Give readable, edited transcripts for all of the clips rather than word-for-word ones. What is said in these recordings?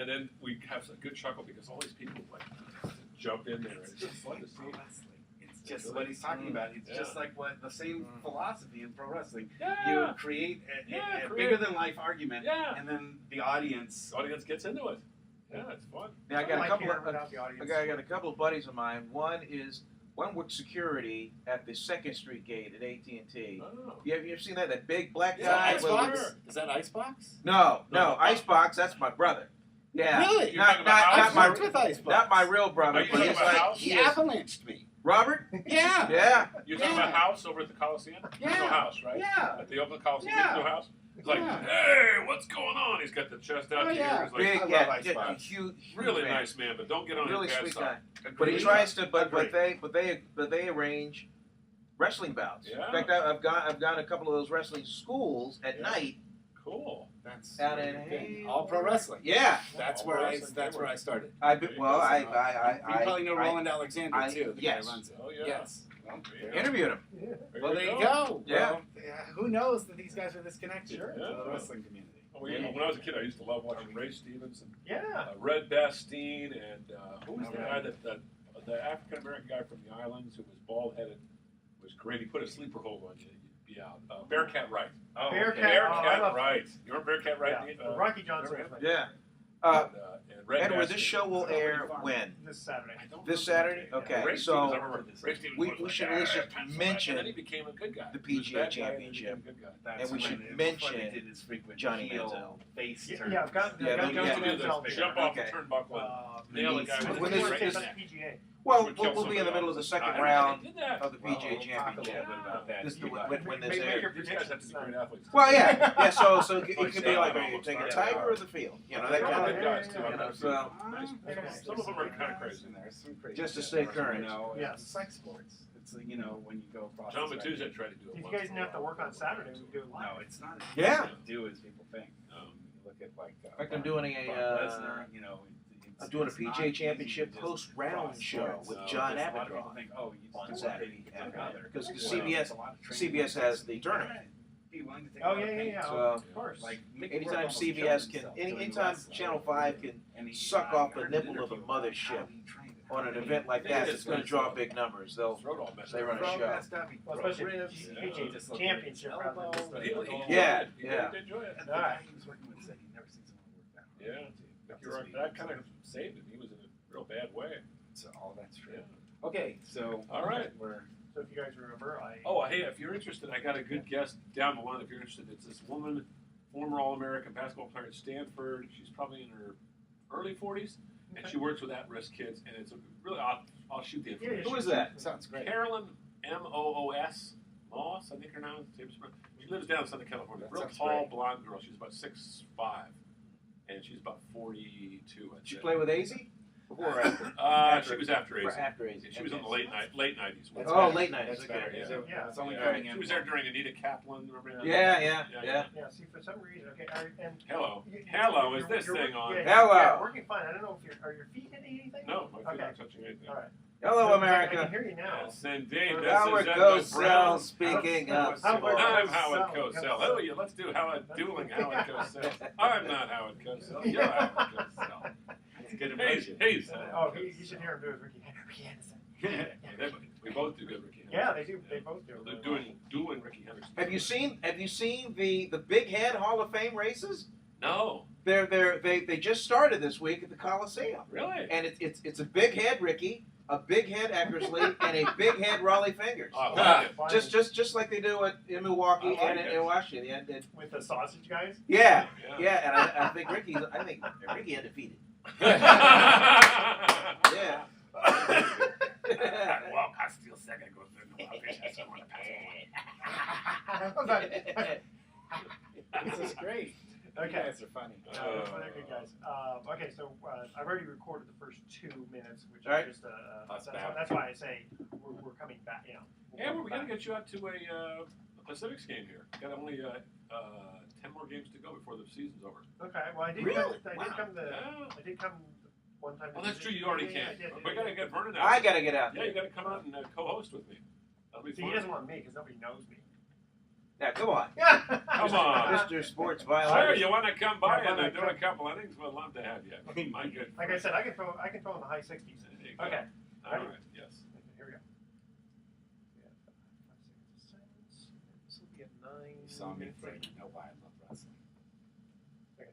and then we have a good chuckle because all these people like jump in there. It's just fun to see. It's just what he's talking about. It's just like what the same philosophy in pro wrestling. Yeah. You create a bigger than life argument, and then the audience gets into it. Yeah, it's fun. Yeah, I got a couple of buddies of mine. One works security at the 2nd Street gate at AT&T. Oh. You ever seen that? That big black guy? Is that Icebox? No, Icebox. That's my brother. Yeah. Really? Not my real brother. Are you talking about House? He avalanched me. Robert? Yeah. Yeah. You're talking about House over at the Coliseum? Yeah. There's no House, right? Yeah. At the Oakland Coliseum, Yeah. there's no House? It's like, hey, what's going on? He's got the chest out here. Yeah. He's like, Big, huge, really nice man, but don't get on really his bad sweet side. guy. But he tries to. But they arrange wrestling bouts. Yeah. In fact, I've gone a couple of those wrestling schools at night. Cool. That's out in all pro wrestling. Yeah. That's where I started. You probably know Roland Alexander too. The guy who runs it. Oh yeah. Yes. Interviewed him. Yeah. Well, there you go. Yeah. Well, who knows that these guys are this connected to the wrestling community? When I was a kid, I used to love watching Ray Stevens and Yeah. Red Bastine and who was the guy the African American guy from the islands who was bald headed was great. He put a sleeper hold on you, you'd be out. Bearcat Wright. Oh, Bearcat Wright. You remember Bearcat Wright? Yeah. Rocky Johnson. Yeah. And Edward, this show will air when? This Saturday. This Saturday? Okay, so we should at least just mention and then he became a good guy. the PGA Championship, and we should mention Johnny Manziel. Yeah, I've got Johnny Manziel. Jump off the turnbuckle and nail the guy with the PGA. Well, we'll be in the middle of the second round of the PGA Championship. When this airs. These guys have to be great athletes. Well, yeah. So it could be like, are you taking a Tiger or the field? You know, that kind of guys too. So, some of them are kind of crazy. just to stay current. Yeah. Sex sports. It's when you go across. John Matuzak tried to do it. If you guys didn't have to work on Saturday, we could do it live. No, it's not. Yeah. Do as people think. Look at like. In fact, I'm doing Lesnar, I'm doing a PGA Championship post-round show with John Abadraw on Saturday. Because CBS has the tournament. Oh yeah. So, of course. Like anytime CBS can, anytime Channel 5 can suck off the nipple of the mothership on an event like that, it's going to draw big numbers. They run a show. Well, especially PGA Championship rather than just Yeah. All right. Yeah. You're right. That kind of saved him. He was in a real bad way. So all that's true. Okay, so all right. So if you guys remember, hey, if you're interested, I got a good guest down the line. If you're interested, it's this woman, former All-American basketball player at Stanford. She's probably in her early 40s, and she works with at-risk kids. And it's a really I'll shoot the information. Who is that? Sounds great. Carolyn Moos Moss, I think her name is. She lives down in Southern California. Real tall, blonde girl. She's about 6'5". And she's about 42. Did she play with AZ? Before or after? She was after AZ. After AZ. She was in the late 90s. Oh, late 90s. That's Okay. better. Yeah. It's only coming in. She was there during Anita Kaplan. Remember that? Yeah. Yeah. See, for some reason, okay. Hello. Hello. Is this thing on? Hello. Yeah, working fine. I don't know if are your feet hitting anything? No, my feet aren't touching anything. All right. Hello, I America. can hear you now. Yes, indeed. Howard Cosell speaking of I'm sports. Howard Cosell. Oh, yeah, let's do dueling Howard Cosell. I'm not Howard Cosell. You're Howard Cosell. It's good Hey, impression. You should hear him do it, Ricky Henderson. We both do good Ricky Henderson. Yeah, they do. They both do. They're dueling Ricky Henderson. Have you seen the Big Head Hall of Fame races? No. They just started this week at the Coliseum. Really? And it's a big head Ricky, a big head Eckersley, and a big head Raleigh Fingers. I like it. Just like they do in Milwaukee and in Washington. With the sausage guys? Yeah. And I think Ricky undefeated. Yeah. Well, Castile second goes This is great. Okay. You guys are funny. They're good guys. Okay, so I've already recorded the first 2 minutes, which right. is just that's why I say we're coming back. We got to get you out to a Pacifics game here. Got only 10 more games to go before the season's over. Okay. Well, I did come one time. Oh, that's true. You already can. We got to get Vernon out. I got to get out Yeah, there. you got to come out and co-host with me. That'll be fun. He doesn't want me because nobody knows me. Yeah, come on. Come on. Mr. Sports Sure, Violence. you want to come by Yeah, and why do not? a couple innings? We'd love to have you. My good. Like I said, I can throw in the high 60s. There you go. Okay. All right. Yes. Here we go. This will be at 9. You saw me for you know why I love wrestling. Okay.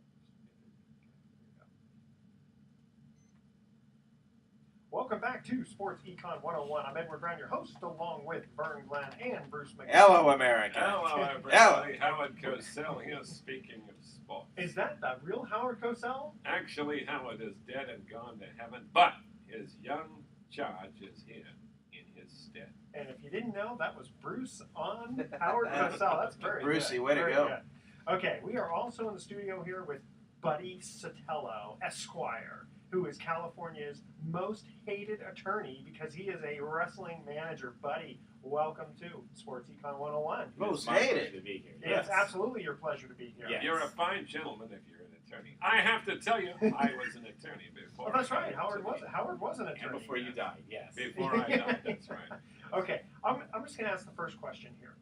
Welcome back to Sports Econ 101. I'm Edward Brown, your host, along with Vern Glenn and Bruce McGee. Hello, America. Hello, everybody. Howard Cosell here, speaking of sports. Is that the real Howard Cosell? Actually, Howard is dead and gone to heaven, but his young charge is here in his stead. And if you didn't know, that was Bruce on Howard Cosell. That's very Brucey, good. way to Very go. good. Okay, we are also in the studio here with Buddy Sotelo, Esquire, who is California's most hated attorney because he is a wrestling manager. Buddy, welcome to Sports Econ 101. Most It's my pleasure hated. to be here. It's absolutely your pleasure to be here. Yeah. You're a fine gentleman if you're an attorney. I have to tell you, I was an attorney before. Oh, that's I right. got Howard into was the- Howard was an attorney. And before you died, yes. Before I died, that's right. Okay, I'm just going to ask the first question here.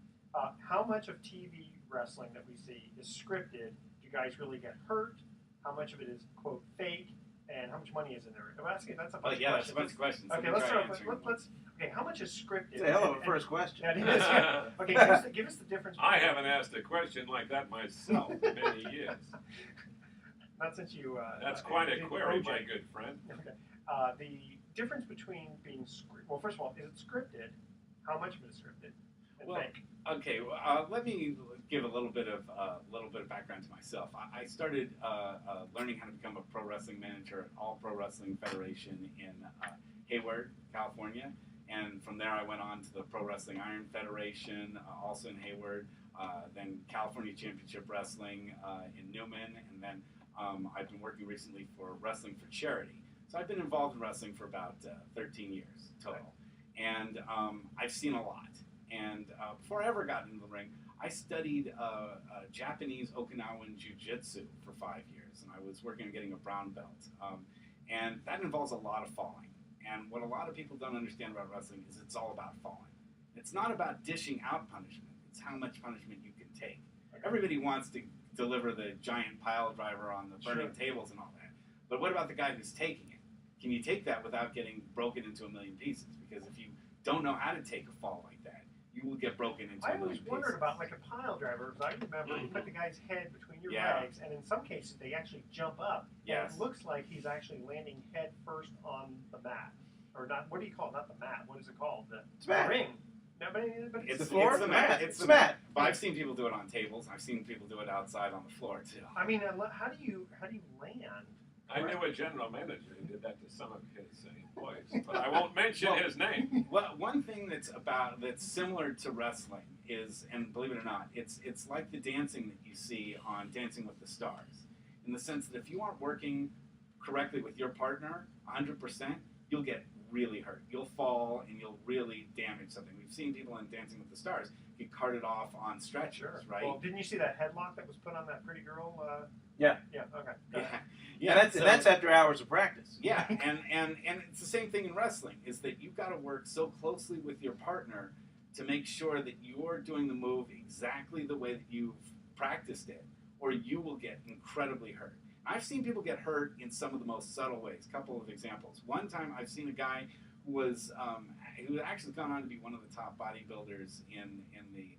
How much of TV wrestling that we see is scripted? Do you guys really get hurt? How much of it is, quote, fake? And how much money is in there? I'm asking, that's a bunch of Yeah, that's a questions. bunch of questions. Okay, Let me let's try start with, answering let's, okay, how much is scripted? It's a hell of a And- first question. Yeah, it is. Okay, give us the difference. I haven't asked a question like that myself in many years. Not since you. That's quite a did query, OJ. my good friend. Okay. The difference between being well, first of all, is it scripted? How much of it is scripted and Well, fake? Okay, let me give a little bit of background to myself. I started learning how to become a pro wrestling manager at All Pro Wrestling Federation in Hayward, California, and from there I went on to the Pro Wrestling Iron Federation, also in Hayward, then California Championship Wrestling in Newman, and then I've been working recently for Wrestling for Charity. So I've been involved in wrestling for about 13 years total, and I've seen a lot. And before I ever got into the ring, I studied Japanese Okinawan Jiu-Jitsu for 5 years, and I was working on getting a brown belt. And that involves a lot of falling. And what a lot of people don't understand about wrestling is it's all about falling. It's not about dishing out punishment. It's how much punishment you can take. Everybody wants to deliver the giant pile driver on the burning tables and all that. But what about the guy who's taking it? Can you take that without getting broken into a million pieces? Because if you don't know how to take a fall like that, you will get broken into I a million always pieces. wondered about like a pile driver because I remember you put the guy's head between your Yeah. legs, and in some cases they actually jump up. Yes. And it looks like he's actually landing head first on the mat, or not? What do you call it? Not the mat. What is it called? The mat. ring. No, but It's the floor? It's the mat. It's the the mat. mat. But I've seen people do it on tables. I've seen people do it outside on the floor too. I mean, how do you land? I knew a general manager who did that to some of his employees, but I won't mention his name. Well, one thing that's similar to wrestling is, and believe it or not, it's like the dancing that you see on Dancing with the Stars, in the sense that if you aren't working correctly with your partner 100%, you'll get really hurt. You'll fall and you'll really damage something. We've seen people in Dancing with the Stars get carted off on stretchers, right? Well, didn't you see that headlock that was put on that pretty girl? Yeah. Yeah. Okay. Yeah. And that's after hours of practice. Yeah, and it's the same thing in wrestling, is that you've got to work so closely with your partner to make sure that you're doing the move exactly the way that you've practiced it, or you will get incredibly hurt. I've seen people get hurt in some of the most subtle ways. A couple of examples. One time I've seen a guy who had actually gone on to be one of the top bodybuilders in the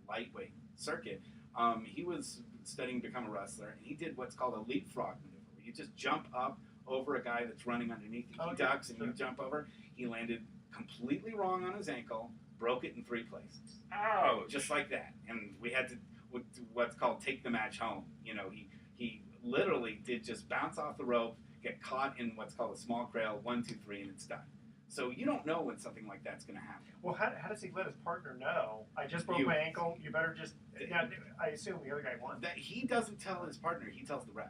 lightweight circuit. He was studying to become a wrestler, and he did what's called a leapfrog maneuver. You just jump up over a guy that's running underneath you. He ducks and you jump over. He landed completely wrong on his ankle, broke it in 3 places. Ouch. Just like that. And we had to what's called take the match home. You know, he literally did just bounce off the rope, get caught in what's called a small cradle, 1, 2, 3, and it's done. So you don't know when something like that's going to happen. Well, how does he let his partner know? I just broke my ankle. You better just. Now, I assume the other guy won. That he doesn't tell his partner, he tells the ref.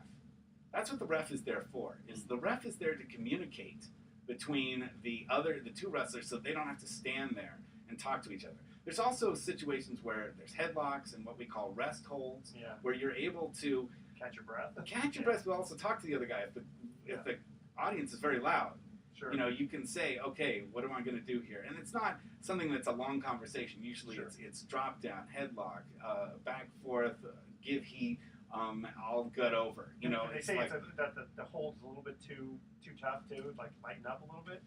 That's what the ref is there for. Is the ref is there to communicate between the 2 wrestlers, so they don't have to stand there and talk to each other. There's also situations where there's headlocks and what we call rest holds, where you're able to catch your breath, but also talk to the other guy if the audience is very loud. Sure. You know, you can say, okay, what am I going to do here? And it's not something that's a long conversation. Usually Sure. it's drop down, headlock, back, forth, give heat, all gut over. You know, they it's say like, that the hold's a little bit too tough to like lighten up a little bit.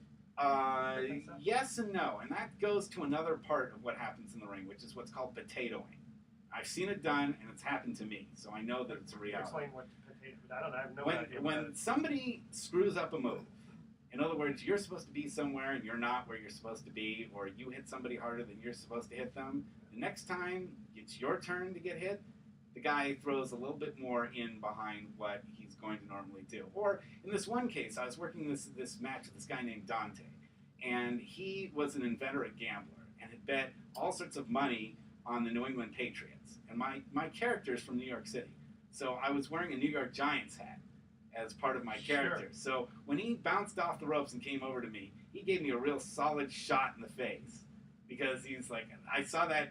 yes and no. And that goes to another part of what happens in the ring, which is what's called potatoing. I've seen it done, and it's happened to me, so I know that it's a reality. Explain what potato. I don't know. I have no idea. When somebody screws up a move, in other words, you're supposed to be somewhere and you're not where you're supposed to be, or you hit somebody harder than you're supposed to hit them, the next time it's your turn to get hit, the guy throws a little bit more in behind what he's going to normally do. Or in this one case, I was working this match with this guy named Dante, and he was an inveterate gambler and had bet all sorts of money on the New England Patriots. And my character is from New York City, so I was wearing a New York Giants hat as part of my character. Sure. So when he bounced off the ropes and came over to me, he gave me a real solid shot in the face because he's like, I saw that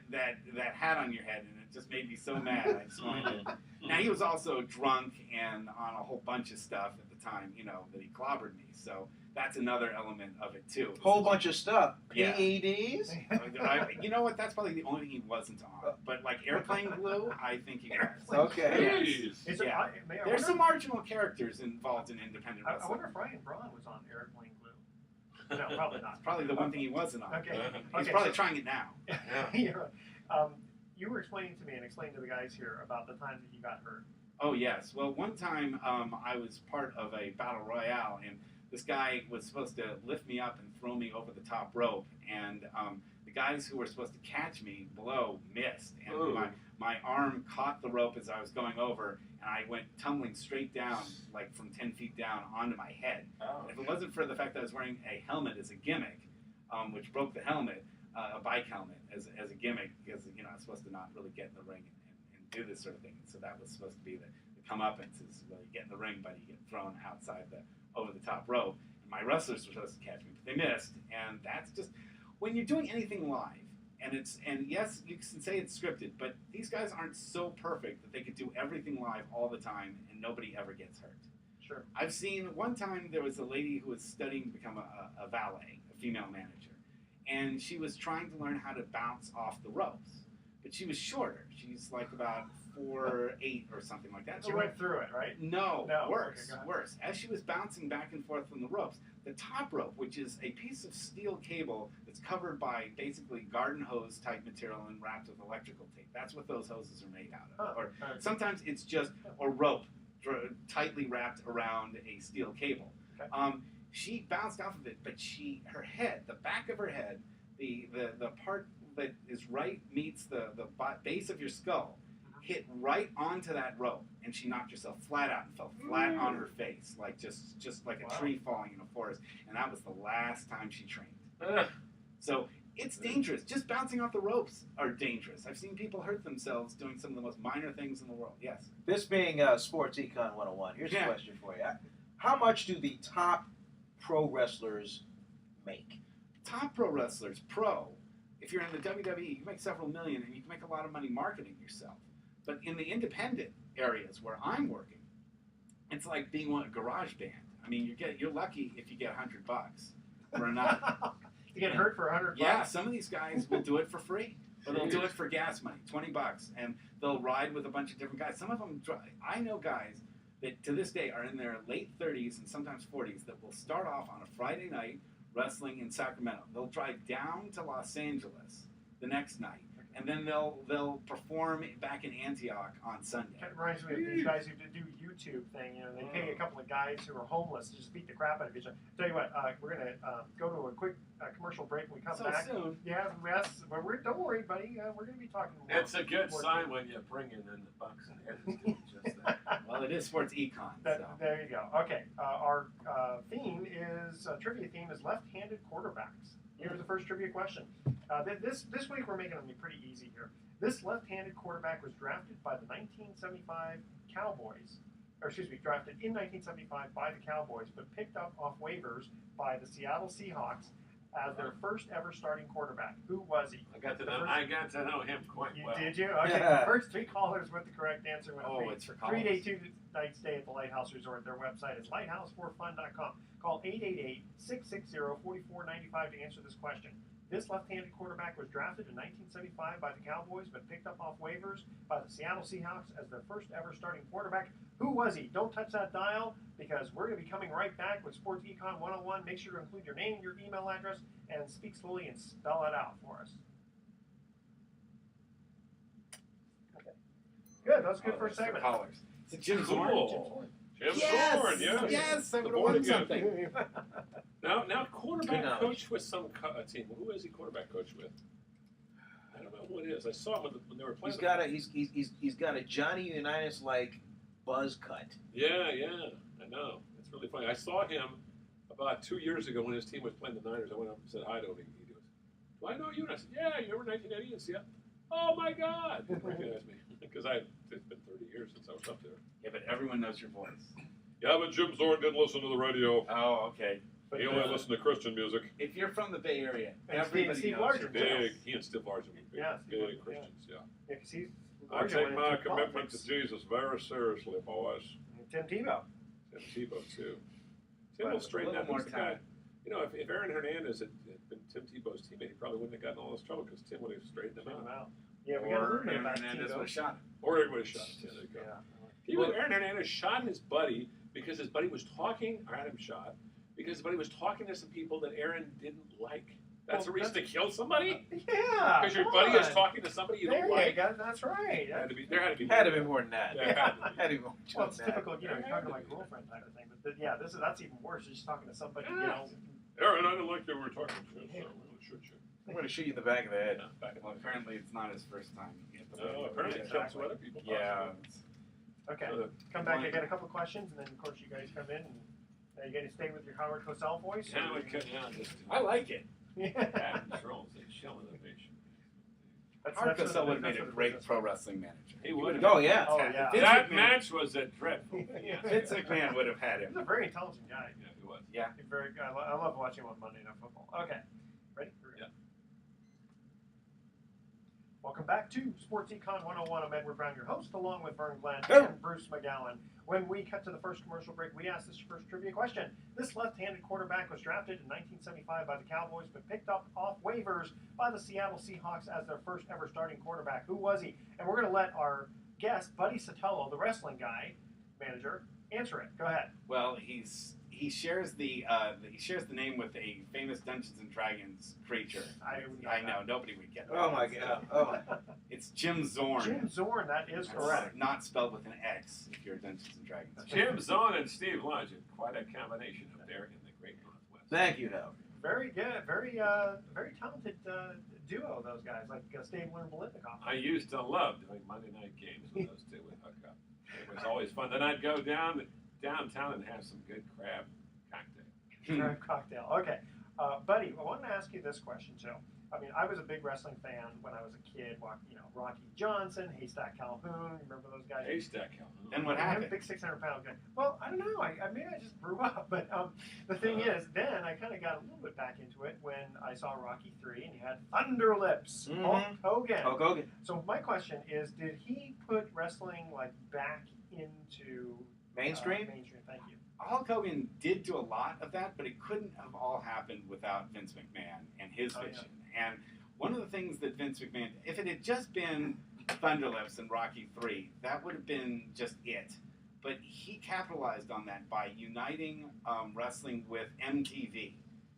hat on your head and it just made me so mad. I just wanted to. Now he was also drunk and on a whole bunch of stuff at the time, you know, that he clobbered me. So that's another element of it too. Whole bunch of stuff. Yeah. PEDs. You know what? That's probably the only thing he wasn't on. But like airplane glue, I think he was. Okay. Jeez. Is it, Yeah. I There's some wonder, marginal characters involved in independent I wrestling. wonder if Ryan Braun was on airplane glue. No, probably not. Probably the one thing he wasn't on. Okay. He's Okay, probably so- trying it now. You're right. You were explaining to me and explaining to the guys here about the time that you got hurt. Oh yes. Well, one time I was part of a battle royale, and this guy was supposed to lift me up and throw me over the top rope, and the guys who were supposed to catch me below missed, and Ooh. my arm caught the rope as I was going over, and I went tumbling straight down, like from 10 feet down, onto my head. Oh. If it wasn't for the fact that I was wearing a helmet as a gimmick, which broke the helmet, a bike helmet as a gimmick, because you know I was supposed to not really get in the ring and do this sort of thing. So that was supposed to be the comeuppance, is well, you get in the ring, but you get thrown outside the over the top rope. And my wrestlers were supposed to catch me, but they missed. And that's just when you're doing anything live. And yes, you can say it's scripted, but these guys aren't so perfect that they could do everything live all the time and nobody ever gets hurt. Sure. I've seen one time there was a lady who was studying to become a valet, a female manager, and she was trying to learn how to bounce off the ropes. But she was shorter. She's like about 4'8" or something like that. You went through it, right? No, No, worse, okay, go ahead. worse. As she was bouncing back and forth from the ropes, the top rope, which is a piece of steel cable that's covered by basically garden hose type material and wrapped with electrical tape. That's what those hoses are made out of. Huh. Or sometimes it's just a rope tightly wrapped around a steel cable. Okay. She bounced off of it, but her head, the back of her head, the part that is right meets the base of your skull, hit right onto that rope, and she knocked herself flat out and fell flat on her face, like just like a tree falling in a forest. And that was the last time she trained. So it's dangerous. Just bouncing off the ropes are dangerous. I've seen people hurt themselves doing some of the most minor things in the world. Yes. This being Sports Econ 101, here's Yeah. a question for you. How much do the top pro wrestlers make? Top pro wrestlers, if you're in the WWE, you make several million and you can make a lot of money marketing yourself. But in the independent areas where I'm working, it's like being on a garage band. I mean, you're lucky if you get $100 for a night. You get hurt for $100. Yeah, some of these guys will do it for free, or they'll do it for gas money, $20, and they'll ride with a bunch of different guys. Some of them, I know guys that to this day are in their late 30s and sometimes 40s that will start off on a Friday night wrestling in Sacramento. They'll drive down to Los Angeles the next night, and then they'll perform back in Antioch on Sunday. It reminds me of these guys who do YouTube thing. You know, they pay a couple of guys who are homeless to just beat the crap out of each other. Tell you what, we're gonna go to a quick commercial break. When we come So back. soon. Yeah, yes, but don't worry, buddy. We're gonna be talking more. It's a good more sign too. when you bring in the Bucks and Edmonds doing just that. Well, it is sports econ. So. There you go. Okay, our theme is trivia theme is left-handed quarterbacks. Here's the first trivia question. This week we're making them pretty easy here. This left-handed quarterback was drafted by the 1975 Cowboys, drafted in 1975 by the Cowboys, but picked up off waivers by the Seattle Seahawks as their first ever starting quarterback. Who was he? I got to know him quite well. Did you? Okay. Yeah. The first three callers with the correct answer went Oh, it's for college. night stay at the Lighthouse Resort. Their website is lighthouseforfun.com. Call 888-660-4495 to answer this question. This left-handed quarterback was drafted in 1975 by the Cowboys, but picked up off waivers by the Seattle Seahawks as their first ever starting quarterback. Who was he? Don't touch that dial, because we're going to be coming right back with Sports Econ 101. Make sure to include your name, your email address, and speak slowly and spell it out for us. Okay. Good. That was a good first segment. Callers. It's Jim Zorn. Cool. Jim Yes! Zorn, yes. Yes, I would The have born won again. something. Now quarterback Good coach with some team. Who is he quarterback coach with? I don't know who it is. I saw him when they were playing. He's got a Johnny Unitas like buzz cut. Yeah, I know. It's really funny. I saw him about 2 years ago when his team was playing the Niners. I went up and said hi to him. He goes, "Do I know you?" And I said, "Yeah, you remember 1980 in Seattle?" "Oh my God!" He recognized me because it's been 30 years since I was up there. Yeah, but everyone knows your voice. Yeah, but Jim Zorn didn't listen to the radio. Oh, okay. He only listened to Christian music. If you're from the Bay Area, And everybody Steve knows your Largent, voice. Big. He and Steve Largent were big, Yeah, Steve big Largent, Christians. Yeah. Yeah, because he's I larger take when my it's commitment to politics. Jesus very seriously, boys. Tim Tebow. Tim Tebow too. Tim But will straighten a out. little He's more the guy. time. You know, if Aaron Hernandez had been Tim Tebow's teammate, he probably wouldn't have gotten all this trouble because Tim would have straightened him out. Wow. Yeah, we got a Or little bit about Hernandez would Tebow. have shot him. Or everybody shot him. Yeah, there you go. Aaron Hernandez shot his buddy because his buddy was talking, or had him shot, because his buddy was talking to some people that Aaron didn't like. That's a reason to kill somebody? Yeah. Because your come buddy is on. talking to somebody you There don't you like? go. That's right. There had to be more than that. Yeah, had to be. Had to be more Well, it's than that. typical, you know, you're talking to my girlfriend type of thing. But that's even worse. You're just talking to somebody, you know. Aaron, I didn't like you. We were talking to you, so I'm going to shoot you. I'm going to shoot you in the back of the head. Back in Well, the apparently it's not his first time. apparently it killed some other people. Yeah. Okay. So Come back. I got a couple questions, and then of course you guys come in, and you got to stay with your Howard Cosell voice. yeah, we could, yeah, just I like it. Yeah. controls and show innovation. Howard Cosell would have made a what it great is. pro wrestling manager. He would. Oh, yeah. Oh, yeah. Vince That McMahon- match was a dreadful. Yeah, Vince McMahon would have had He's him. a very intelligent guy. he was. Yeah. He's very good. I love watching him on Monday Night Football. Okay. Ready? Yeah. Welcome back to Sports Econ 101. I'm Edward Brown, your host, along with Vern Glenn Hello. and Bruce McGowan. When we cut to the first commercial break, we asked this first trivia question. This left-handed quarterback was drafted in 1975 by the Cowboys, but picked up off waivers by the Seattle Seahawks as their first ever starting quarterback. Who was he? And we're going to let our guest, Buddy Sotelo, the wrestling guy, manager, answer it. Go ahead. Well, he shares the name with a famous Dungeons and Dragons creature. I know nobody would get that. Oh, my God. Oh, It's Jim Zorn. Jim Zorn, that is That's correct. Not spelled with an X if you're Dungeons and Dragons. Jim Zahn and Steve Largent, quite a combination up there in the Great Northwest. thank you, Howard. Very good. Very talented duo, those guys, like Stabler and Bolitnikoff. I used to love doing Monday night games with those two with Hook Up. It was always fun. Then I'd go downtown and have some good crab cocktail. Crab cocktail. Okay. Buddy, I wanted to ask you this question, too. I mean, I was a big wrestling fan when I was a kid. Rocky Johnson, Haystack Calhoun. Remember those guys? Haystack Calhoun. And what happened? Big 600-pound guy. Well, I don't know. Maybe I just grew up. But the thing is, then I kind of got a little bit back into it when I saw Rocky 3 and you had Thunder Lips, Hulk Hogan. Hulk Hogan. So my question is, did he put wrestling back into Mainstream? mainstream. Thank you. Hulk Hogan did do a lot of that, but it couldn't have all happened without Vince McMahon and his vision. And one of the things that Vince McMahon, if it had just been Thunderlips and Rocky 3, that would have been just it. But he capitalized on that by uniting wrestling with MTV.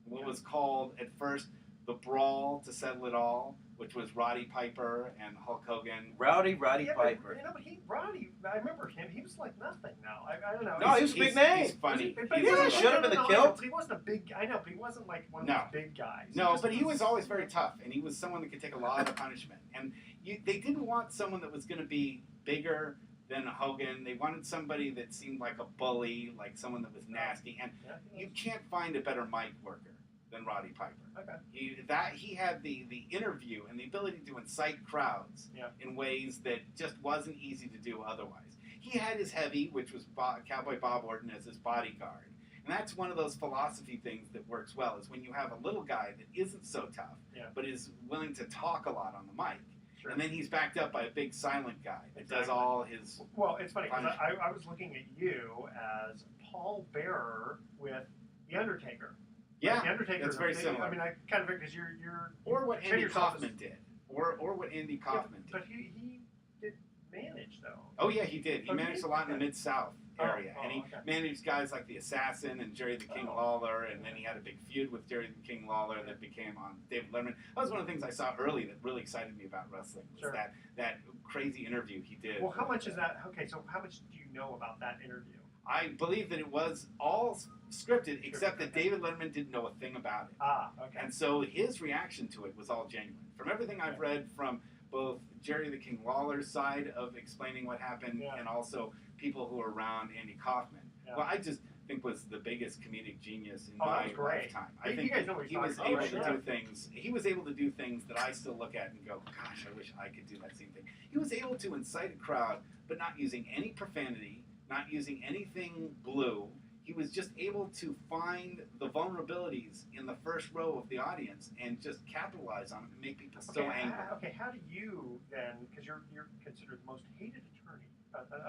What was called at first the Brawl to Settle It All, which was Roddy Piper and Hulk Hogan. Roddy Yeah, Piper. But, but Roddy, I remember him. He was like nothing now. I don't know. No, he was a big name. He's funny. But Yeah, wasn't- shut up in the kilt. He wasn't a big. I know, but he wasn't like one of No. those big guys. No, just but he was always very tough, and he was someone that could take a lot of punishment. And they didn't want someone that was going to be bigger than Hogan. They wanted somebody that seemed like a bully, like someone that was nasty. And Yeah, he you was- can't find a better mic worker than Roddy Piper. Okay. He had the interview and the ability to incite crowds Yeah. in ways that just wasn't easy to do otherwise. He had his heavy, which was Cowboy Bob Orton as his bodyguard. And that's one of those philosophy things that works well, is when you have a little guy that isn't so tough, Yeah. but is willing to talk a lot on the mic. Sure. And then he's backed up by a big silent guy that does all his. Well, it's funny because I was looking at you as Paul Bearer with The Undertaker. Yeah, The Undertaker. that's very similar. I mean, I kind of because you're or what portray Andy yourself Kaufman did, or what Andy Kaufman did. But he did manage though. Oh yeah, he did. He Oh, managed a lot in the Mid-South area, and he okay. managed guys like the Assassin and Jerry the King Lawler, and then he had a big feud with Jerry the King Lawler that became on David Letterman. That was one of the things I saw early that really excited me about wrestling. Was Sure. that crazy interview he did. Well, how much is that? Okay, so how much do you know about that interview? I believe that it was all scripted, except that David Letterman didn't know a thing about it. Ah, okay. And so his reaction to it was all genuine. From everything I've read from both Jerry the King Lawler's side of explaining what happened and also people who were around Andy Kaufman. Yeah. Well, I just think was the biggest comedic genius in that my was great. lifetime. You I think guys know what he he's was talking able about, to right? do things. He was able to do things that I still look at and go, gosh, I wish I could do that same thing. He was able to incite a crowd, but not using any profanity, not using anything blue. He was just able to find the vulnerabilities in the first row of the audience and just capitalize on them and make people so angry. Okay, how do you then? Because you're considered the most hated attorney.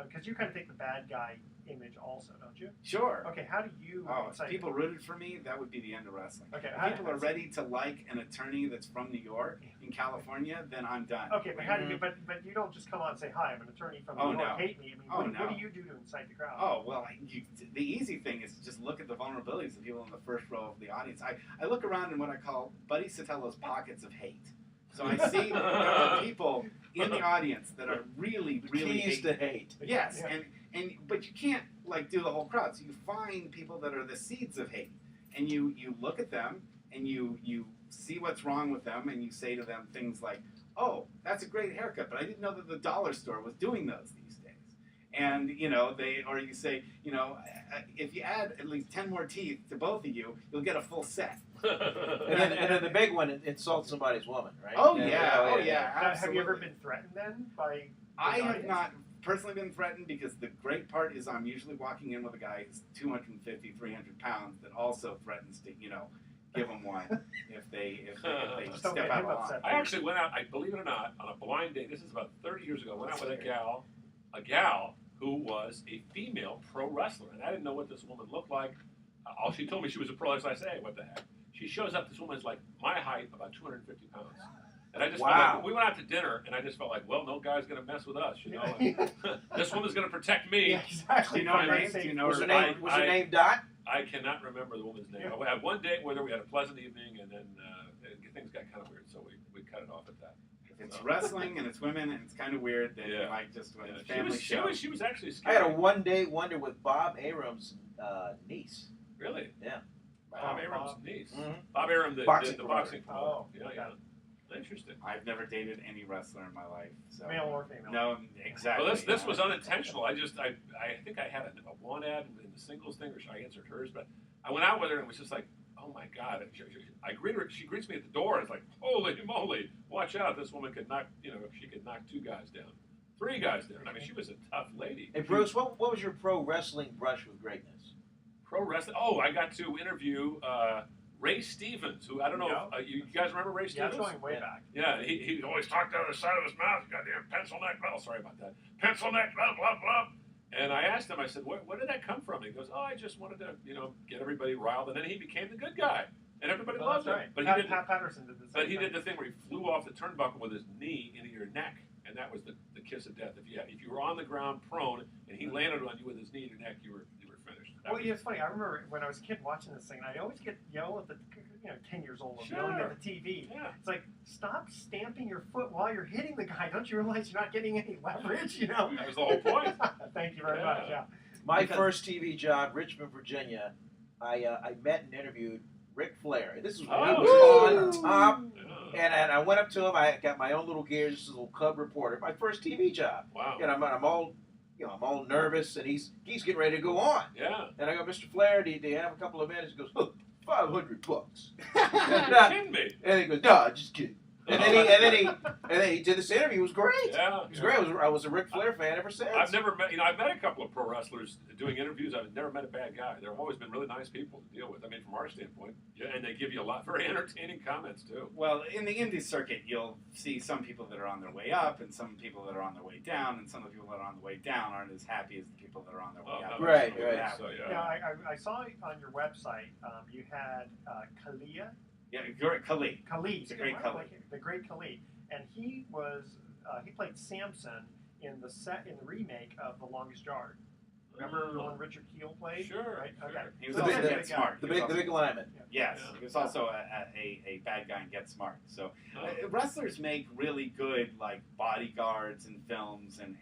Because you kind of take the bad guy image also, don't you? Sure. Okay, how do you? Oh, if people rooted for me, that would be the end of wrestling. Okay, if people are ready to like an attorney that's from New York in California, then I'm done. Okay, but how do you? But you don't just come on and say, "Hi, I'm an attorney from New York. Hate me." I mean, what do you do to incite the crowd? Oh well, the easy thing is to just look at the vulnerabilities of people in the first row of the audience. I look around in what I call Buddy Sotelo's pockets of hate. So I see there are people in the audience that are really, really Keys to hate. Yes, Yeah. but you can't like do the whole crowd. So you find people that are the seeds of hate, and you look at them and you see what's wrong with them, and you say to them things like, "Oh, that's a great haircut, but I didn't know that the dollar store was doing those these days." And you say, if you add at least 10 more teeth to both of you, you'll get a full set. And then the big one, insult somebody's woman, right? Oh yeah. Have you ever been threatened then by? I have not personally been threatened because the great part is I'm usually walking in with a guy who's 250, 300 pounds that also threatens to, give them one if they step out of line. I actually went out, I believe it or not, on a blind date. This is about 30 years ago. I went out with a gal who was a female pro wrestler, and I didn't know what this woman looked like. All she told me she was a pro wrestler. I said, "Hey, what the heck?" She shows up. This woman's like my height, about 250 pounds. And I just felt like, we went out to dinner, and I just felt like, well, no guy's going to mess with us, This woman's going to protect me. Yeah, exactly. Do you know her name? Do you know Was her her name Dot? I cannot remember the woman's name. I had one date with her. We had a pleasant evening, and then things got kind of weird, so we cut it off at that. If it's wrestling and it's women and it's kind of weird, then you might just when it's family show. She was actually I scary. had a one-date wonder with Bob Arum's niece. Really? Yeah. Bob Arum's niece. Mm-hmm. Bob Arum, the boxing promoter. Oh, yeah. Interesting. I've never dated any wrestler in my life. So. Male or female? No, exactly. Well, this was unintentional. I think I had a one ad in the singles thing, or I answered hers, but I went out with her and it was just like, oh my God. I greet her. She greets me at the door. And it's like, holy moly, watch out. This woman could knock, she could knock 2 guys down, 3 guys down. I mean, she was a tough lady. Hey, Bruce, what was your pro wrestling brush with greatness? Pro wrestling? Oh, I got to interview Ray Stevens, who I don't know if you guys remember Ray Stevens? Yeah, going way back. Yeah, he always talked out of the side of his mouth. Goddamn pencil neck. Oh, sorry about that. Pencil neck, blah, blah, blah. And I asked him, I said, where did that come from? He goes, I just wanted to, get everybody riled. And then he became the good guy. And everybody loved him. Right. But Pat Patterson did the same But he did the thing where he flew off the turnbuckle with his knee into your neck. And that was the kiss of death. If you were on the ground prone and he landed on you with his knee in your neck, you were finished. Well, it's funny. I remember when I was a kid watching this thing, and I always get yelled at the 10 years old, yelling at the TV. Yeah. It's like, stop stamping your foot while you're hitting the guy. Don't you realize you're not getting any leverage? That was the whole point. Thank you very much. Yeah. My first TV job, Richmond, Virginia. I met and interviewed Ric Flair. This is when he was on top. And I went up to him. I got my own little gear, just a little cub reporter. My first TV job. Wow. And I'm all, I'm all nervous, and he's getting ready to go on. Yeah. And I go, Mr. Flair, do you have a couple of minutes? He goes, $500. You're kidding me. And he goes, no, just kidding. And then he did this interview. It was great. Yeah, It was great. I was a Ric Flair fan ever since. I've never met, I've met a couple of pro wrestlers doing interviews. I've never met a bad guy. They've always been really nice people to deal with. I mean, from our standpoint, yeah, and they give you a lot very entertaining comments too. Well, in the indie circuit, you'll see some people that are on their way up, and some people that are on their way down, and some of the people that are on the way down aren't as happy as the people that are on their way up. Right. So, Yeah, I saw on your website you had Kalia. Yeah, great Khalid. Khalid, The great Khalid. the great Khalid, and he played Samson in the remake of The Longest Yard. Remember the one Richard Keel played? Sure. Right. Sure. Okay. He was The also big- Get guy. Smart. The He was big also- lineman. Yes, Yeah. he was also a bad guy in Get Smart. So Oh. wrestlers make really good like bodyguards in films and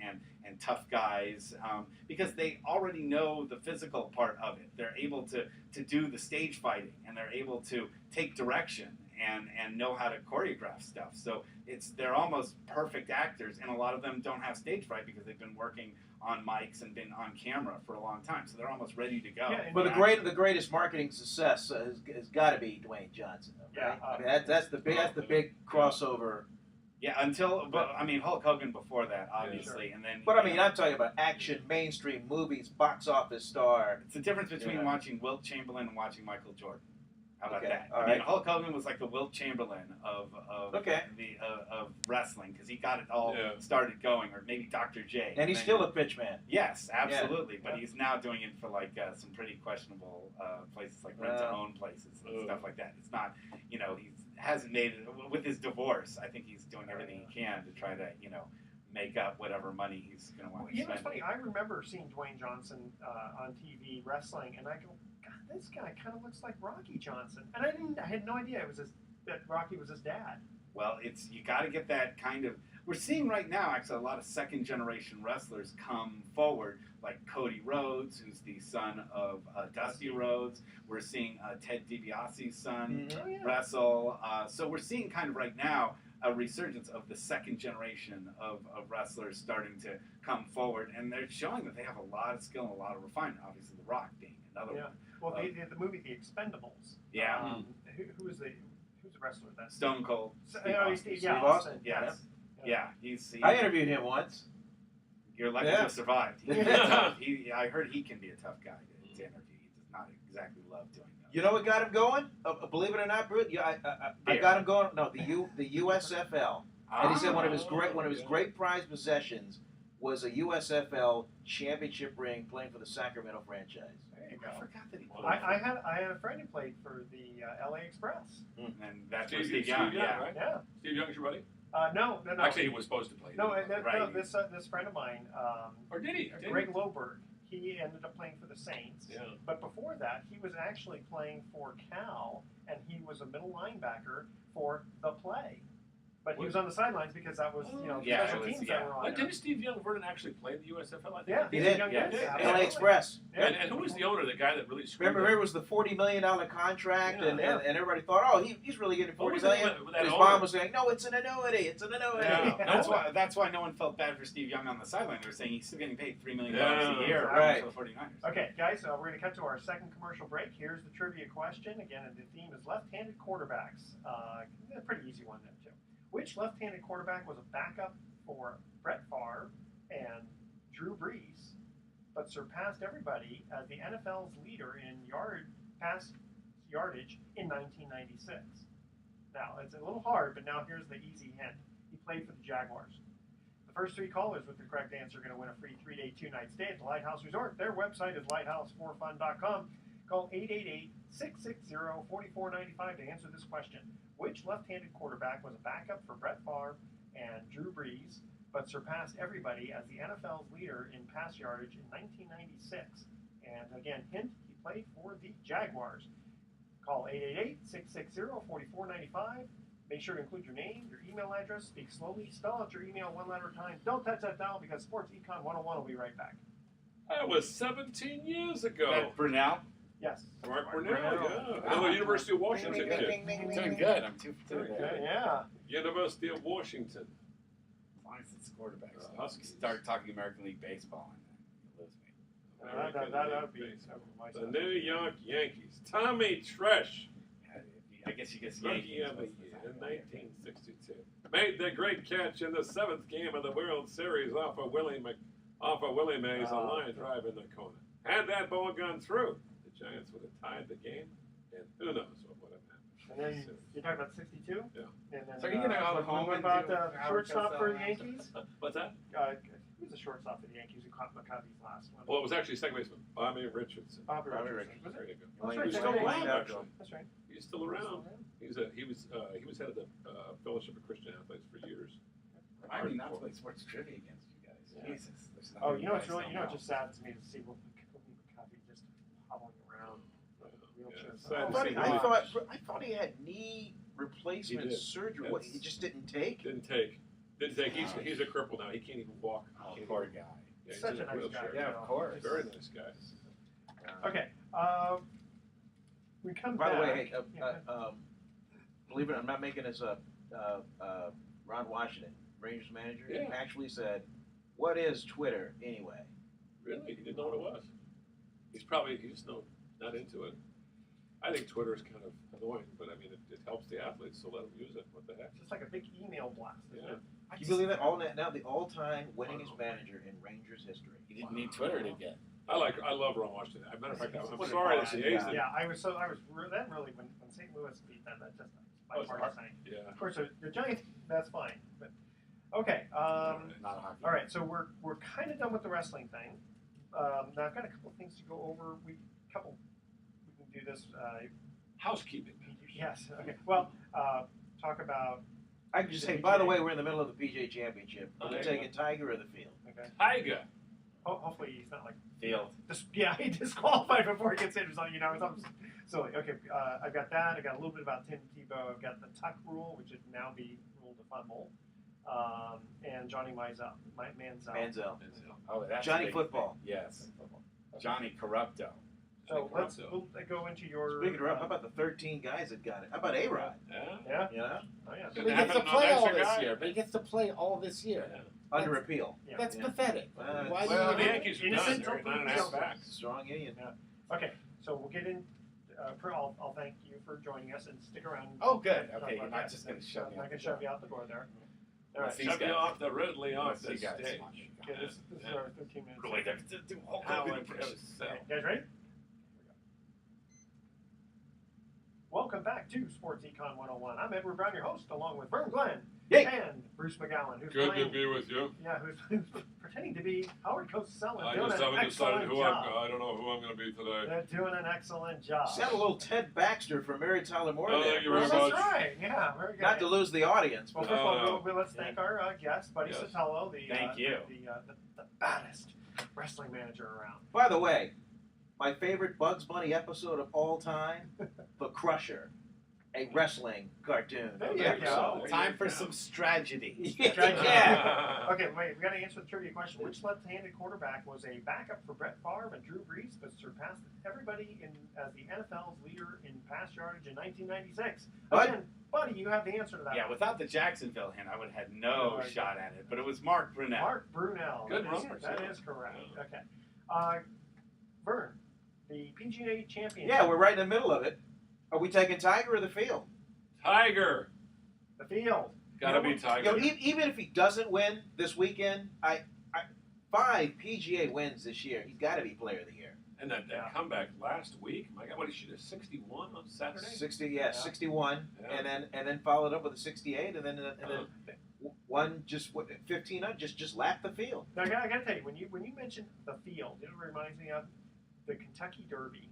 tough guys because they already know the physical part of it. They're able to do the stage fighting, and they're able to take direction and know how to choreograph stuff. So they're almost perfect actors, and a lot of them don't have stage fright because they've been working on mics and been on camera for a long time. So they're almost ready to go. Yeah, and But the greatest marketing success has got to be Dwayne Johnson. Though, right? Yeah, I mean, that's the big crossover. Yeah, I mean Hulk Hogan before that, obviously, and then. But I mean, I'm talking about action, mainstream movies, box office star. It's the difference between Yeah. watching Wilt Chamberlain and watching Michael Jordan. How about Okay, that? all I mean, right. Hulk Hogan was like the Wilt Chamberlain of Okay. of wrestling because he got it all Yeah. started going, or maybe Dr. J. And he's then- still a pitch man. Yes, absolutely. But Yeah. he's now doing it for like some pretty questionable places, like rent-to-own places and stuff like that. It's not, he hasn't made it with his divorce. I think he's doing everything he can to try to, make up whatever money he's going to want to You know, spend. it's funny. I remember seeing Dwayne Johnson on TV wrestling, and I go, God, this guy kind of looks like Rocky Johnson. And I had no idea that Rocky was his dad. Well, you got to get that kind of. We're seeing right now, actually, a lot of second-generation wrestlers come forward, like Cody Rhodes, who's the son of Dusty Rhodes. We're seeing Ted DiBiase's son Oh, yeah. wrestle. So we're seeing kind of right now a resurgence of the second generation of wrestlers starting to come forward, and they're showing that they have a lot of skill and a lot of refinement. Obviously, The Rock being another Yeah. one. Well, the movie The Expendables. Yeah. Who's the wrestler? That's Stone Cold. So, Steve oh, Austin. yeah, Austin. Austin. Yes. Yeah. He's. I interviewed him once. You're lucky Yeah. to have survived. I heard he can be a tough guy to interview. He does not exactly love doing that. You know what got him going? Believe it or not, Bruce, I got him going. No, the USFL. And he said one of his great prized possessions was a USFL championship ring playing for the Sacramento franchise. There you I go. forgot that he Wow. played. I had a friend who played for the LA Express. And that's where Steve Steve Young. Yeah. right? Yeah. Steve Young's your buddy? No. Actually, he was supposed to play. No, Right. this friend of mine, Or did he? Did Greg Loberg, he ended up playing for the Saints. Yeah. But before that, he was actually playing for Cal, and he was a middle linebacker for the play. But he was on the sidelines because that was, Yeah, special it was- teams yeah. that were on But there. didn't Steve Young Vernon actually play in the USFL? I think. Yeah, He did, Young yeah. did, Yeah. LA absolutely. Express. Yeah. And who was the owner? The guy that really screwed Remember, up? it was the $40 million contract, Yeah. and everybody thought, oh, he's really getting What $40 was million. it with that His owner? mom was saying, no, it's an annuity. It's an annuity. Yeah. That's why no one felt bad for Steve Young on the sideline. They were saying he's still getting paid $3 million Yeah. a year Right. for the 49ers. Okay, guys, we're going to cut to our second commercial break. Here's the trivia question. Again, the theme is left-handed quarterbacks. A pretty easy one there, too. Which left-handed quarterback was a backup for Brett Favre and Drew Brees, but surpassed everybody as the NFL's leader in pass yardage in 1996? Now, it's a little hard, but now here's the easy hint. He played for the Jaguars. The first three callers with the correct answer are going to win a free 3-day, 2-night stay at the Lighthouse Resort. Their website is lighthouse4fun.com. Call 888-660-4495 to answer this question. Which left-handed quarterback was a backup for Brett Favre and Drew Brees, but surpassed everybody as the NFL's leader in pass yardage in 1996? And again, hint, he played for the Jaguars. Call 888-660-4495. Make sure to include your name, your email address, speak slowly, spell out your email one letter at a time. Don't touch that dial because Sports Econ 101 will be right back. That was 17 years ago. That Brunel? Yes. Mark Brunel, Brunel. yeah. Another University of Washington Ding, ding, kid. ding, ding, I'm ding, doing ding. good. I'm 2 for 2. Okay, yeah. University of Washington. As long as it's quarterbacks. Huskies. Start talking American League Baseball and you'll lose me. That would be The New York Yankees. Tommy Tresh. I guess you guess Rookie Yankees. of the year in 1962. Made the great catch in the 7th game of the World Series off of Willie Mays, a line drive in the corner. Had that ball gone through, the Giants would have tied the game, and who knows what would have happened. And then you're talking about 62? Yeah. And then, So are you gonna go home what and about do Howard shortstop for the Cosell? Yankees? What's that? Who was the shortstop for the Yankees who caught McCovey's last one? Well, it was actually second baseman Bobby Richardson. Bobby Bobby Richardson. Was There it? you go. That's He right. was He's they still got around, him. actually. That's right. He's still around. He was head of the Fellowship of Christian Athletes for years. I do not play sports trivia against you guys. Yeah. Jesus. There's Oh, nothing you know what's guys really, don't you know know. what's just sad to me to see McCovey just hobbling around with a wheelchair. Yeah, sad to Funny, see I thought he had knee replacement He did. surgery. What, he just didn't take? Didn't take. He's a cripple now. He can't even walk. Oh, Can't poor even- guy. Yeah, he's Such in a nice wheelchair. guy. Yeah, of course. Very nice guy. Okay. We come By back. the way, hey, Yeah. believe it, I'm not making this up. Ron Washington, Rangers manager, Yeah. actually said, "What is Twitter anyway?" Really? He didn't know what it was. He's just not into it. I think Twitter is kind of annoying, but I mean, it helps the athletes, so let them use it. What the heck? It's just like a big email blast. Isn't Yeah. it? Can you believe that? Now the all-time winningest manager in Rangers history. He didn't need Twitter to get. I love Ron Washington. As a matter of fact, I'm What a sorry that awesome the A's guy. didn't. Yeah, that really when St. Louis beat them, that just Oh, it's bipartisan. Yeah. Of course, the Giants, that's fine. But okay. Not a hockey. All right, so we're kind of done with the wrestling thing. Now I've got a couple of things to go over. We can do this. Housekeeping. Yes. Okay. Well, talk about. I can just say, by the way, we're in the middle of the PGA Championship. Oh, Are there we you taking Tiger or the field? Okay. Tiger. Hopefully he's not like Field. he disqualified before he gets in or something. You know, something silly. Okay. I've got that. I got a little bit about Tim Tebow. I've got the tuck rule, which would now be ruled a fumble. And Johnny Manziel. Manziel. Oh, that's Johnny a big Football. thing. Yes. Johnny Corrupto. So we'll go into your. Speaking of, how about the 13 guys that got it? How about A-Rod? Yeah. Yeah. You know, Oh yeah. Did But he it gets to happen on play all extra this guy? year. But he gets to play all this year. Yeah. under appeal. Yeah. That's Yeah. pathetic. Why do Well, you the even- Yankees are Innocent done. They're until 9.5 proven back. Strong Indian. Okay, so we'll get in. I'll thank you for joining us and stick around. Oh, good. Talk Okay, about you're not that. just going to shove I'm me not out going the to shove door. you out the door there. All right. These Shove you guys. off the Ridley off the Let's see, guys. stage. Okay, this is our 15 minutes. Really, they're doing Hulk How Hogan impressive. impressions. Okay, guys ready? Welcome back to Sports Econ 101. I'm Edward Brown, your host, along with Vern Glenn Yay. and Bruce McGowan, who's Good to playing, be with you. who's pretending to be Howard Cosell. I doing just an haven't decided excellent who job. I don't know who I'm going to be today. They're doing an excellent job. Sound a little Ted Baxter from Mary Tyler Moore Oh, there. thank you Well, very that's much. right. Yeah, very good. Not to lose the audience, Well, but first of all, No. let's thank our guest, Buddy Yes. Sotelo, the Thank you. the baddest wrestling manager around. by the way, my favorite Bugs Bunny episode of all time, The Crusher, a wrestling cartoon. There you episode. go. Time for some strategy. Yeah. Okay, wait, we got to answer the trivia question. Which left-handed quarterback was a backup for Brett Favre and Drew Brees, but surpassed everybody as the NFL's leader in pass yardage in 1996? Bud? Again, Buddy, you have the answer to that. Yeah, without the Jacksonville hint, I would have had no No, shot at it. But it was Mark Brunell. Mark Brunell. Good That is- numbers, That yeah. is correct. Yeah. Okay. Vern, the PGA Championship. Yeah, we're right in the middle of it. Are we taking Tiger or the field? Tiger. The field. Gotta be You know, Tiger. even if he doesn't win this weekend, 5 PGA wins this year. He's got to be Player of the Year. And that Yeah. comeback last week, my God, what did she do? 61 on Saturday? 61, Yeah. and then followed up with a 68, and then one just 15 just lapped the field. Now, I got to tell you, when you mentioned the field, it reminds me of the Kentucky Derby.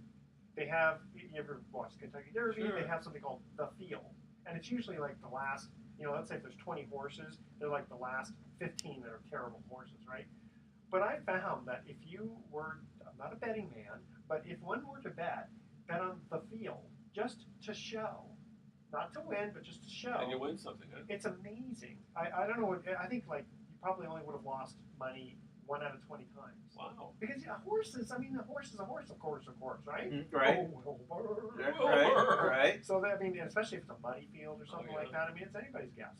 They have, you ever watched Kentucky Derby? Sure. They have something called the field. And it's usually like the last, let's say if there's 20 horses, they're like the last 15 that are terrible horses, right? But I found that if you were, I'm not a betting man, but if one were to bet on the field just to show, not to win, but just to show, And you win something, huh? it's amazing. I don't know what, I think like you probably only would have lost money 1 out of 20 times. Wow. Because horses, a horse is a horse, of course, right? Right? Oh, well, Yeah, right. So that, especially if it's a muddy field or something yeah. like that, it's anybody's guess.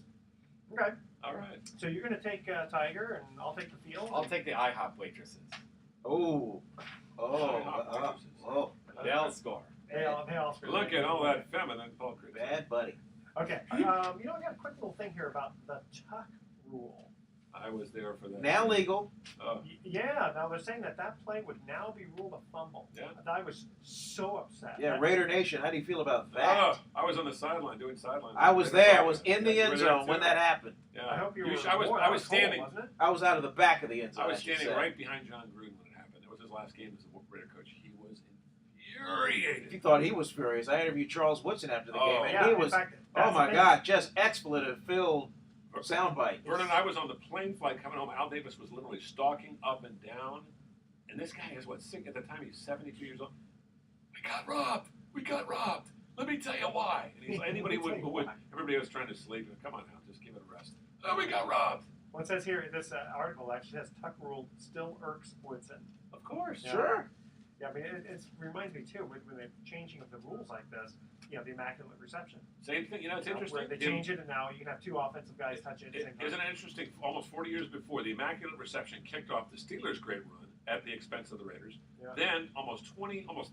Okay, All right. so you're going to take Tiger, and I'll take the field. I'll take the IHOP waitresses. Oh. Oh. Oh. They'll score. They all scream. Look at all that feminine poker. Bad buddy. Okay. I got a quick little thing here about the tuck rule. I was there for that. Now legal. Oh, Yeah, now they're saying that play would now be ruled a fumble. Yeah. I was so upset. Yeah, Raider Nation. How do you feel about that? oh, I was on the sideline doing sideline. I was there. I was in the You end were there zone too? when that happened. Yeah. I hope you were. I was cold, standing. wasn't it? I was out of the back of the end zone. I was should standing say. right behind John Gruden when it happened. It was his last game as a Raider coach. He was infuriated. You thought he was furious. I interviewed Charles Woodson after the game, and Yeah, he in was, fact, oh that's my the thing. God, just expletive-filled soundbite. Vernon and I was on the plane flight coming home. Al Davis was literally stalking up and down. And this guy is sick at the time. He's 72 years old. We got robbed. We got robbed. Let me tell you why. And he's, anybody would, everybody was trying to sleep. Come on now, just give it a rest. Oh, we got robbed. Well, it says here, this article actually says Tuck rule still irks Woodson. Of course. Yeah. Sure. Yeah, I mean, it reminds me, too, when they're changing of the rules like this, the immaculate reception. Same thing. It's Where interesting. they change it, and now you can have two offensive guys touch it at the same time. Isn't it interesting? Almost 40 years before, the immaculate reception kicked off the Steelers' great run at the expense of the Raiders. Yeah. Then, almost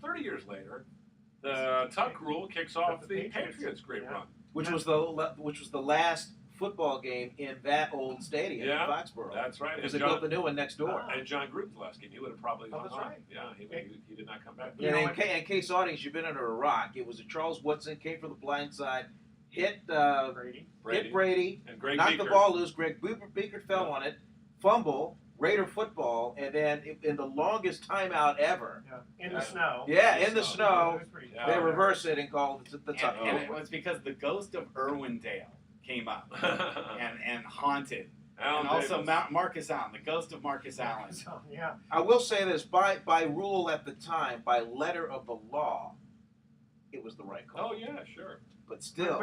30 years later, the tuck rule kicks off The the Patriots. Patriots' great Yeah. run. Which was the last football game in that old stadium in Foxborough. That's right. Because And they built the new one next door. And John Gruden's last game, he would have probably gone that's on. right. Yeah, he did not come back. You And know in, in case audience, you've been under a rock. It was a Charles Woodson came from the blind side, hit Brady. Brady, and Greg knocked Beaker. the ball loose. Greg Beaker fell on it, fumble, Raider football, and then in the longest timeout ever. Yeah. In the snow. Yeah, in the It snow, was pretty Yeah. they reverse it and call it the tuck And rule. it was because the ghost of Irwindale came up and haunted. Alan And also Davis. Marcus Allen, the ghost of Marcus Allen. So, yeah. I will say this: by rule at the time, by letter of the law, it was the right call. Oh, yeah, sure. But still,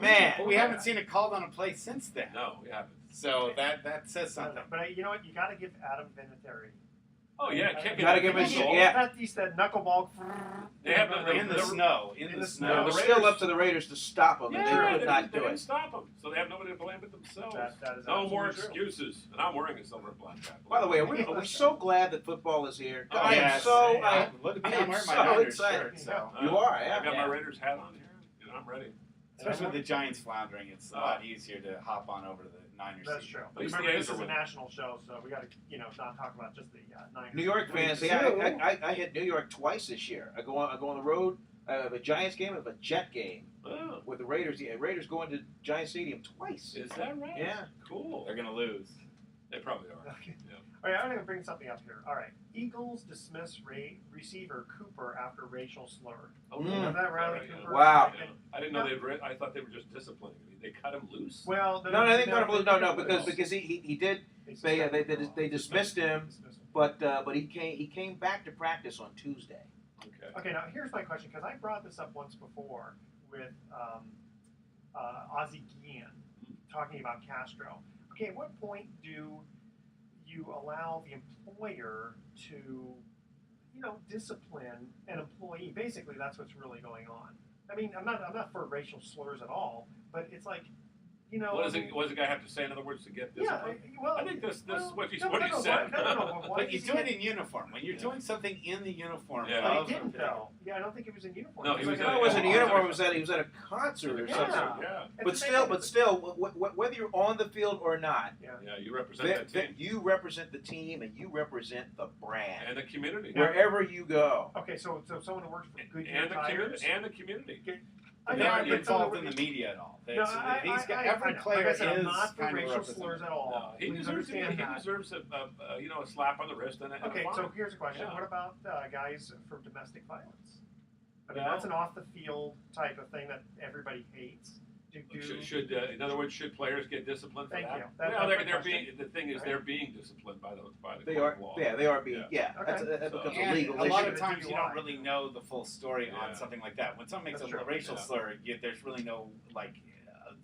Man, but we haven't seen it called on a play since then. No, we haven't. So that says something. But you know what? You got to give Adam Vinatieri. Oh, yeah, kicking. Gotta give him goal. yeah. That knuckleball. They have In the snow. In the It snow. was the still Raiders- up to the Raiders to stop them, and Yeah, they could not they do didn't it. stop them, so they have nobody to blame but themselves. That is No more absolutely true. excuses. And I'm wearing a silver and black hat. By the way, are we so glad that football is here? Oh, I am yes. so. Look at me, I am I'm wearing my so Niners excited. shirt. So. You are, I got yeah. my Raiders hat on here. I'm ready. Especially with the Giants floundering, it's a lot easier to hop on over to the Niners. That's seat. true. At least Remember, the this A's is are a winning. national show, so we got to, not talk about just the Niners. New York fans, see, I hit New York twice this year. I go on the road. I have a Giants game, I have a Jet game Oh, with the Raiders. Yeah, Raiders going to Giant Stadium twice. is that right? Yeah. Cool. They're going to lose. They probably are. Okay. Yeah. All right, I'm going to bring something up here. All right. Eagles dismiss receiver Cooper after racial slur. Oh, Remember that, Riley yeah. Cooper? Wow. Yeah. I didn't know I thought they were just disciplining him. They cut him loose. Well, No, they got him. No, because he did. They dismissed him, but he came back to practice on Tuesday. Okay. Okay, now here's my question, because I brought this up once before with Ozzie Guillen talking about Castro. Okay, at what point do you allow the employer to, discipline an employee? Basically, that's what's really going on. I mean, I'm not for racial slurs at all, but it's like, What does the guy have to say, in other words, to get this? Yeah, well, I think this what he no, said. why But you does do he it in uniform. When you're doing something in the uniform. Yeah. But of- he didn't though. Yeah, I don't think it was in uniform. No, he was No, it wasn't a uniform. He was at a concert or Yeah. something. Yeah. But still, whether you're on the field or not, Yeah, you represent that team. you represent the team and you represent the brand And the community. wherever you go. Okay, so someone who works for Goodyear And the Tires. community. And the community. I They know, aren't but involved someone in the media at all. No, Every know. player Like I said, I'm is not for kind of racial slurs at all. No, he Please deserves understand that. a slap on the wrist and a Okay, fine. so here's a question. Yeah. What about guys for domestic violence? I mean, Well- that's an off-the-field type of thing that everybody hates. In other words, should players get disciplined for Thank that? you. That's Well, my they're question. being. The thing is, Right. they're being disciplined by the They court are, of law. yeah, they are being, Yeah. that becomes a And legal a lot issue. of times you don't DUI. really know the full story Yeah. on something like that. When someone makes That's a true. racial Yeah. slur, there's really no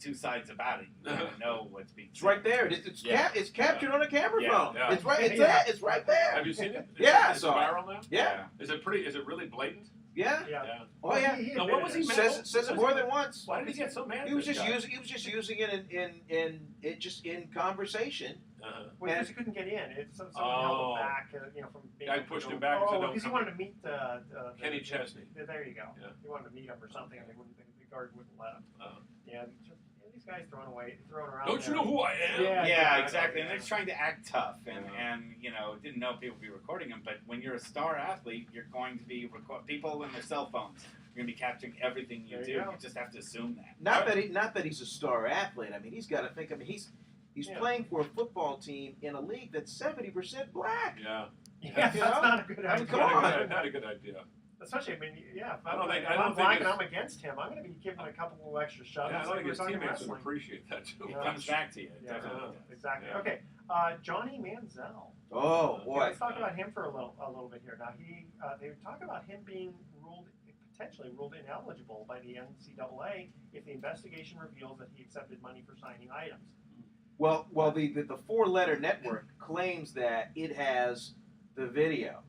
two sides about it. You kind of know what's being It's said. right there. It's captured on a camera Yeah. phone. Yeah. It's right. It's Yeah. there. It's right there. Have you seen it? Yeah, I Is it saw it. viral now? Yeah. Is it pretty? Is it really blatant? Yeah. Yeah. Yeah. Oh yeah. He Now, what was he admitted mad? Says it more than once. Why did he get so mad? He was at just this guy? using it in conversation. Uh-huh. Well, because he couldn't get in. Someone held Oh. him back, from being Guy able to pushed go- him back and said, Oh, "Don't because he come wanted to meet Kenny Chesney. There you go. Yeah. He wanted to meet him or something, and the guard wouldn't let him. Oh. Yeah, these guys throwing around. Don't you there. know who I am? Yeah, Yeah, exactly. And yeah. they're just trying to act tough, and Yeah. didn't know people would be recording them. But when you're a star athlete, you're going to be people in their cell phones. You're going to be capturing everything you There do. you go. You just have to assume that. Not that he's a star athlete. I mean, he's got to think. I mean, he's Yeah. playing for a football team in a league that's 70% black. Yeah. Yeah, that's You know? not a good I mean, idea. come on. Not a good idea. Especially, if I don't think- if I don't I'm think black and it's- I'm against him, I'm going to be giving a couple of extra shoves. Yeah, I don't think we're his talking teammates would wrestling. appreciate that too It Yeah. comes much. back to you. It Yeah, definitely Yeah. does. exactly. Yeah. Okay, Johnny Manziel. Oh Okay, boy. let's talk about him for a little bit here. Now they talk about him being potentially ruled ineligible by the NCAA if the investigation reveals that he accepted money for signing items. Well, the four-letter network claims that it has the video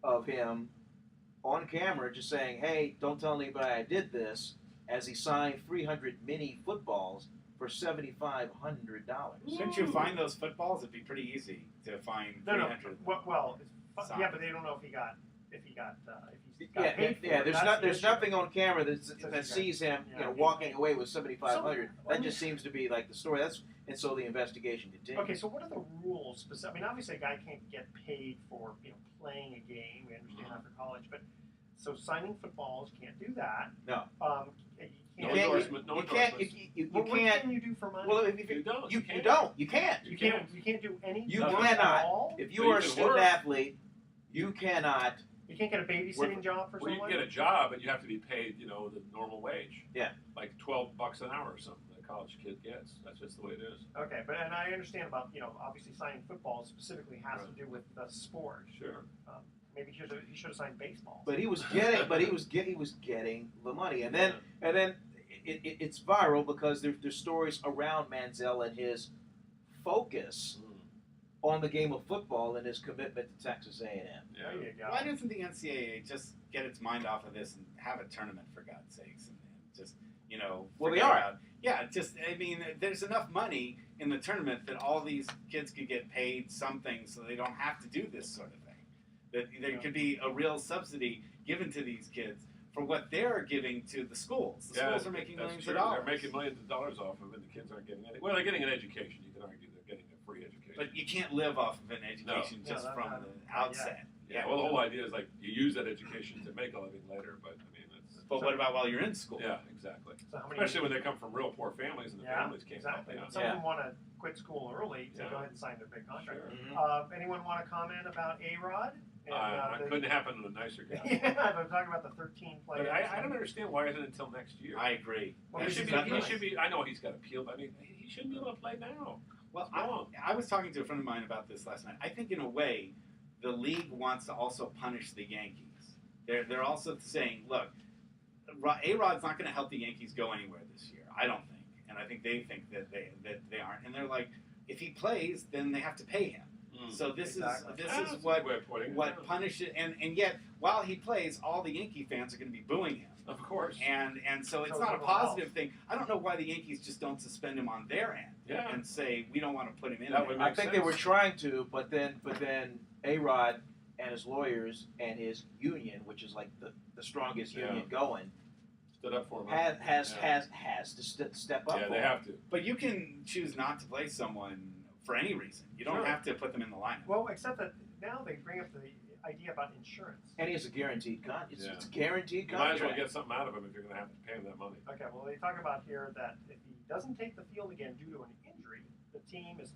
of him on camera just saying, "Hey, don't tell anybody I did this," as he signed 300 mini footballs for $7,500. Shouldn't you find those footballs? It'd be pretty easy to find No, 300. well, Signed. yeah, but they don't know if he's got Yeah, paid for yeah. it. There's That's the there's issue. nothing on camera Says that he sees him, yeah. walking away with 7,500. So, That just seems to be like the story. And so the investigation continues. Okay, so what are the rules? I mean, obviously, a guy can't get paid for playing a game. We understand after college, but so signing footballs can't do that. No. No You can't. endorsement, no You can't. endorsements. You What can't. can you do for money? Well, if You don't. you can't. don't. You can't. you can't do any. You work cannot. At all? If But you you are a can student work. athlete, you cannot. You can't get a babysitting job for Well, you someone. can get a job, but you have to be paid, the normal wage. Yeah. Like $12 an hour or something that a college kid gets. That's just the way it is. Okay, and I understand about obviously signing football specifically has to do with the sport. Sure. Maybe he should have signed baseball. But he was getting the money, and then it's viral because there's stories around Manziel and his focus on the game of football and his commitment to Texas A&M. Yeah. There you go. Why doesn't the NCAA just get its mind off of this and have a tournament for God's sakes and just Well, they forget are. about- yeah, there's enough money in the tournament that all these kids could get paid something so they don't have to do this sort of thing. That there could be a real subsidy given to these kids for what they're giving to the schools. The schools are making that's millions true. of dollars. They're making millions of dollars off of it, and the kids aren't getting any. Well, they're getting an education. You can argue they're getting a free education. But you can't live off of an education No. just No, from not the yet. outset. yeah, well, the whole idea is like you use that education to make a living later, but I mean, it's. But what about while you're in school? Yeah, exactly. So how many? Especially when they come from real poor families and the families can't exactly. help. Some of them want to quit school early to Yeah. go ahead and sign their big contract. Sure. Anyone want to comment about A-Rod? It couldn't happen to a nicer guy. Yeah, they're talking about the 13 But players. I don't understand why isn't it until next year. I agree. Well, he this should is be. not He nice. should be. I know he's got appeal, but I mean, he shouldn't be able to play now. Well, No. I was talking to a friend of mine about this last night. I think in a way, the league wants to also punish the Yankees. They're also saying, look, A-Rod's not going to help the Yankees go anywhere this year. I don't think, and I think they think that they aren't. And they're like, if he plays, then they have to pay him. So this Exactly. is That's a what good way of putting it. what punishes, and yet while he plays, all the Yankee fans are going to be booing him. Of course. And so it's So not a everyone positive thing. I don't know why the Yankees just don't suspend him on their end Yeah. and say we don't want to put him in That there. would I make think sense. they were trying to, but then A-Rod and his lawyers and his union, which is like the strongest Yeah. union going, Stood up for him. has Yeah. to step up. Yeah, for they him. have to. But you can choose not to play someone for any reason. You don't Sure. have to put them in the lineup. Well, except that now they bring up the idea about insurance. And he has a guaranteed contract. Yeah. It's a guaranteed You might as contract. well get something out of him if you're going to have to pay him that money. Okay, well, they talk about here that if he doesn't take the field again due to an injury, the team is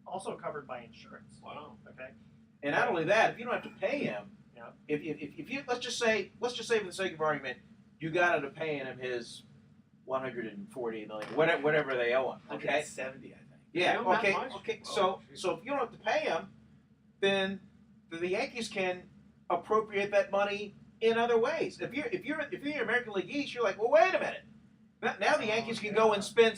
also covered by insurance. Wow. Okay. And not only that, if you don't have to pay him, Yeah. if you let's just say for the sake of argument, you got into paying him his $140 million, whatever they owe him. Okay. 170, I think. Yeah. They owe that Okay. much? Okay. Oh, geez. So if you don't have to pay him, then the Yankees can appropriate that money in other ways. If you're American League East, you're like, well, wait a minute. Now the Yankees can go and spin,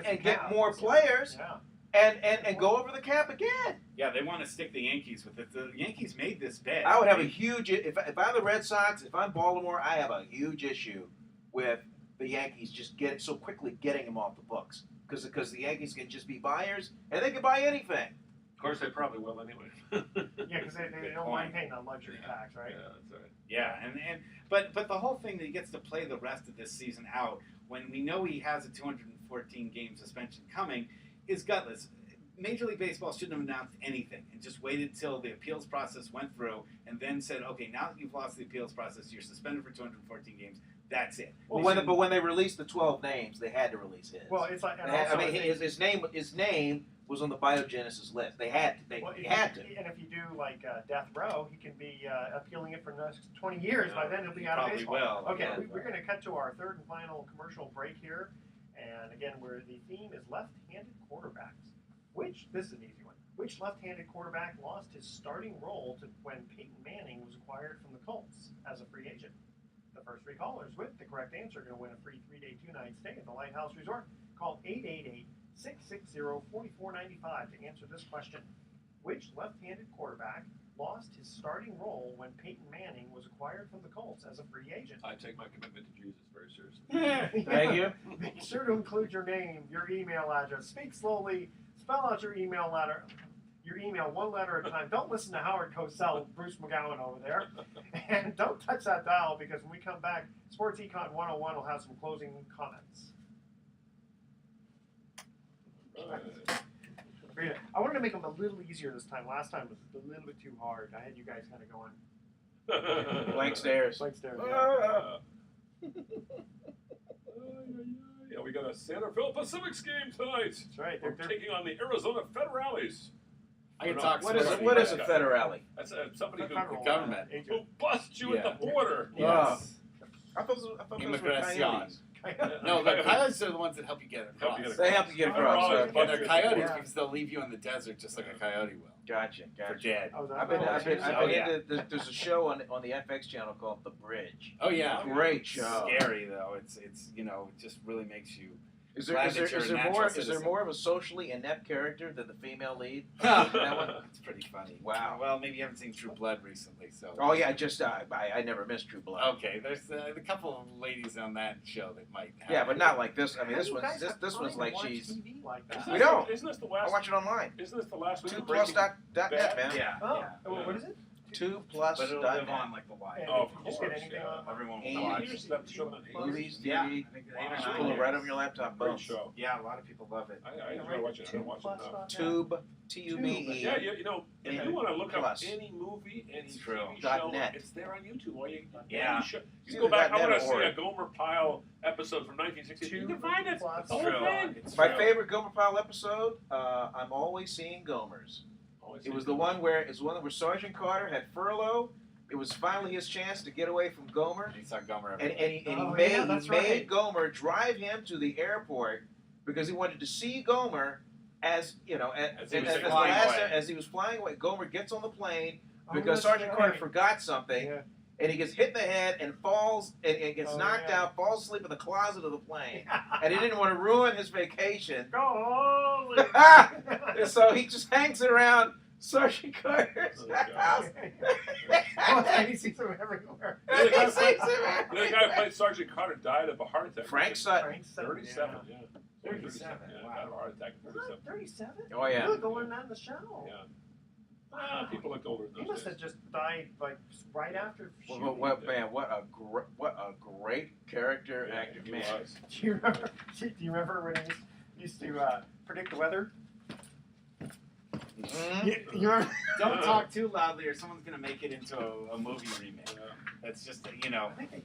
and get more players. Yeah. and go over the cap again. Yeah, they want to stick the Yankees with it. The Yankees made this bet. I would have a huge if I'm the Red Sox, if I'm Baltimore, I have a huge issue with the Yankees just getting him off the books because the Yankees can just be buyers and they can buy anything. Of course, they probably will anyway. Yeah, because they don't mind paying on luxury tax, right? Yeah, that's right. Yeah, but the whole thing that he gets to play the rest of this season out when we know he has a 214 game suspension coming is gutless. Major League Baseball shouldn't have announced anything and just waited till the appeals process went through and then said, okay, now that you've lost the appeals process, you're suspended for 214 games. That's it. Well, but when they released the 12 names, they had to release his. Well, it's like his name was on the biogenesis list. They had to. They had to. And if you do like death row, he can be appealing it for the next 20 years. By then, he'll be out of baseball. Will. Okay, Yeah. we're going to cut to our third and final commercial break here, and again, where the theme is left-handed quarterbacks. This is an easy one. Which left-handed quarterback lost his starting role to when Peyton Manning was acquired from the Colts as a free agent? The first three callers with the correct answer are going to win a free 3-day, 2-night stay at the Lighthouse Resort. Call 888-660-4495 to answer this question. Which left-handed quarterback lost his starting role when Peyton Manning was acquired from the Colts as a free agent? I take my commitment to Jesus very seriously. Thank you. Make sure to include your name, your email address. Speak slowly. Spell out your email one letter at a time. Don't listen to Howard Cosell, Bruce McGowan over there. And don't touch that dial because when we come back, Sports Econ 101 will have some closing comments. I wanted to make them a little easier this time. Last time was a little bit too hard. I had you guys kind of going. Blank stares. Blank stares. Yeah, we got a Santa Fe Pacifics game tonight. That's right. We're taking on the Arizona Federales. I can talk. What is a federale? That's somebody The who federal government. who agent. busts you at Yeah. the border. Yes. I thought those were Immigration. coyotes. No, the coyotes are the ones that help you get across. They help you get across. Oh, But they're coyotes Yeah. because they'll leave you in the desert just like a coyote will. Gotcha. For dead. Oh, I've been Oh, yeah. into. There's a show on the FX channel called The Bridge. Oh yeah. Great show. Scary though. It's it just really makes you. Is Glad that you're a natural there citizen. more of a socially inept character than the female lead? that That one? It's pretty funny. Wow. Well, maybe you haven't seen True Blood recently, so. Oh yeah, I never missed True Blood. Okay, there's a couple of ladies on that show that might. Have Yeah, but not like this. I mean, How this do you one's guys this have this time one's to like watch she's. TV like that? We don't. Isn't this the I last? watch it online. Isn't this the last week? 2plus.net, man. Yeah. Oh, yeah. what is it? 2plus.net. But it'll live on like the wire. Oh, of You just course, get anything yeah. on? Everyone And will watch. Years that show on eight. Movies, Yeah. TV. I think Wow. eight or Just nine pull it years. right on your laptop. Great Boom. show. Yeah, a lot of people love it. I enjoy watching it. I don't watch it enough. Tube. T-U-B-E. Yeah, you know, if And you want to look up plus. any movie, any It's true. TV show, .net. it's there on YouTube. Or you, Yeah. any show, you It's can go back. either I want .net to or- see a Gomer Pyle episode from 1960. You can find it. Plus. The whole True. thing. It's My true. favorite Gomer Pyle episode. I'm always seeing Gomers. Always It was see the one where Sergeant Carter had furlough. It was finally his chance to get away from Gomer, He saw Gomer. and he Oh, made yeah, that's he made right. Gomer drive him to the airport because he wanted to see Gomer as As he was the flying last away. as he was flying away. Gomer gets on the plane Oh, because that's Sergeant right. Carter forgot something, Yeah. and he gets hit in the head and falls and gets Oh, knocked yeah. out, falls asleep in the closet of the plane, and he didn't want to ruin his vacation. Go And so he just hangs around Sergeant Carter's Oh, God. house. Oh, he sees him everywhere. The other guy He sees played- him The other guy who played Sergeant Carter died of a heart attack. Frank Sutton. Frank Sutton, 37. yeah. Yeah. 37, Yeah, wow. died of a heart attack. at What, 37. 37? Oh, yeah. Look, I learned that in the show. Yeah. People looked older He than must those have days. just died like right after shooting. What a great character Yeah, actor, he man. was. Do you remember when he used to predict the weather? Mhm. You remember? Don't talk too loudly, or someone's gonna make it into a movie remake. Yeah. That's just I think they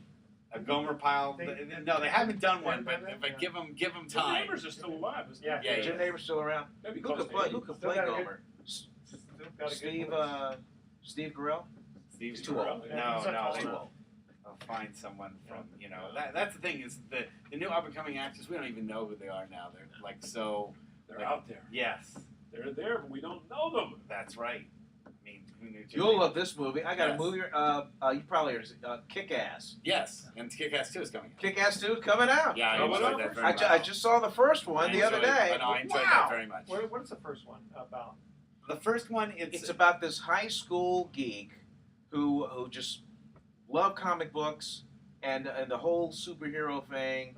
a Gomer Pyle. No, they haven't done one, but give them The time. neighbors are still alive, isn't Yeah. he? Yeah, Jim Neighbors still around? Maybe Who close could to play? 80. Who could Still play got a good- Gomer? still got a good Steve. voice. Steve Carell. Steve's He's too old. No, He's not no. Too old. I'll find someone from that's the thing is the new up and coming actors, we don't even know who they are now. They're like so They're out there. yes, They're there, but we don't know them. that's right. I mean, New Jersey. You'll love this movie. I got Yes. a movie. You probably heard it. Kick-Ass. Yes, and Kick-Ass 2 is coming out. Kick-Ass 2 is coming out. Yeah, I Oh, what enjoyed else? that very I, much. I just saw the first one the other day. I enjoyed Wow. that very much. What is the first one about? The first one, It's about this high school geek who just loved comic books and the whole superhero thing,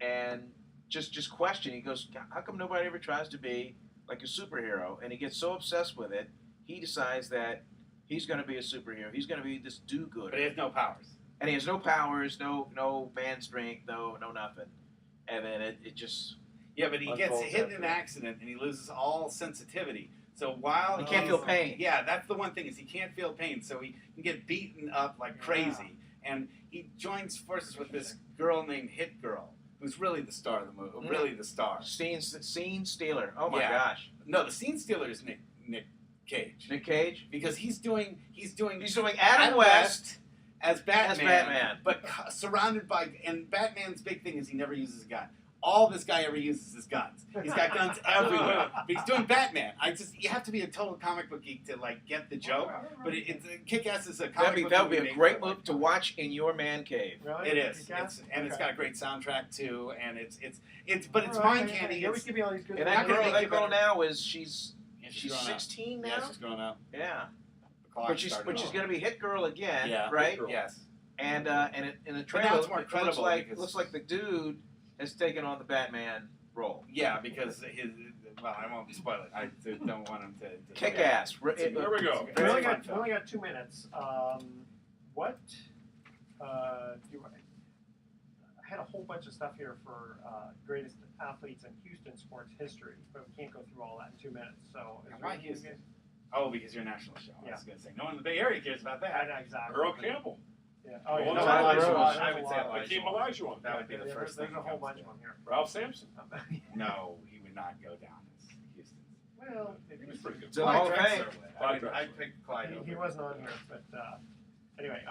and just question. He goes, how come nobody ever tries to be like a superhero? And he gets so obsessed with it, he decides that he's going to be a superhero. He's going to be this do-gooder. but he has no powers. And he has no powers, no man strength, no nothing. And then it just Yeah, but he gets unfolds hit in after an that. accident and he loses all sensitivity. So while He can't feel pain. Yeah, that's the one thing is he can't feel pain. So he can get beaten up like crazy, and he joins forces with this girl named Hit Girl, who's really the star of the movie. Really the star. Scene stealer. Oh my Yeah. gosh. No, the scene stealer is Nick Cage, Nick Cage. because he's doing He's doing Adam West as Batman, as Batman. but surrounded by, and Batman's big thing is he never uses a gun. All this guy ever uses is guns. He's got guns everywhere. But he's doing Batman. You have to be a total comic book geek to like get the joke. But it's Kick-Ass is a comic book. That would be movie a made great for, movie to watch in your man cave. Really? It is. Kick-Ass? It's Okay. got a great soundtrack too, and it's but it's All right, mind okay, candy. You always It's, give me all these good. And Not that gonna girl, make you that girl better. now is she's grown up. 16 now. Yeah, she's grown up. Yeah. The clock But she's started off. going to be Hit Girl again, Yeah. right? Hit Girl. Yes. And in the But trailer, now it's more it looks credible like because- looks like the dude has taken on the Batman role. Yeah, because his. Well, I won't spoil it. I don't want him to Kick ass. There we go. We Very only fun got film. 2 minutes. What? I had a whole bunch of stuff here for greatest athletes in Houston sports history, but we can't go through all that in 2 minutes. So, is And there why anything you Houston? guys- Oh, because you're a national show. I Yeah. was going to say, no one in the Bay Area cares about I that. know exactly. Earl Campbell. Yeah. Oh, yeah. Well, No, that's there's a Elijah. lot. I There's would a say lot. Elijah. Hakeem Olajuwon. That would be the There's- first There's thing a that whole comes bunch to- of them here. Ralph Sampson. No, he would not go down as Houston. Well, He was pretty good. It's in the Hall of Fame. I'd pick Clyde over he wasn't on here, but anyway.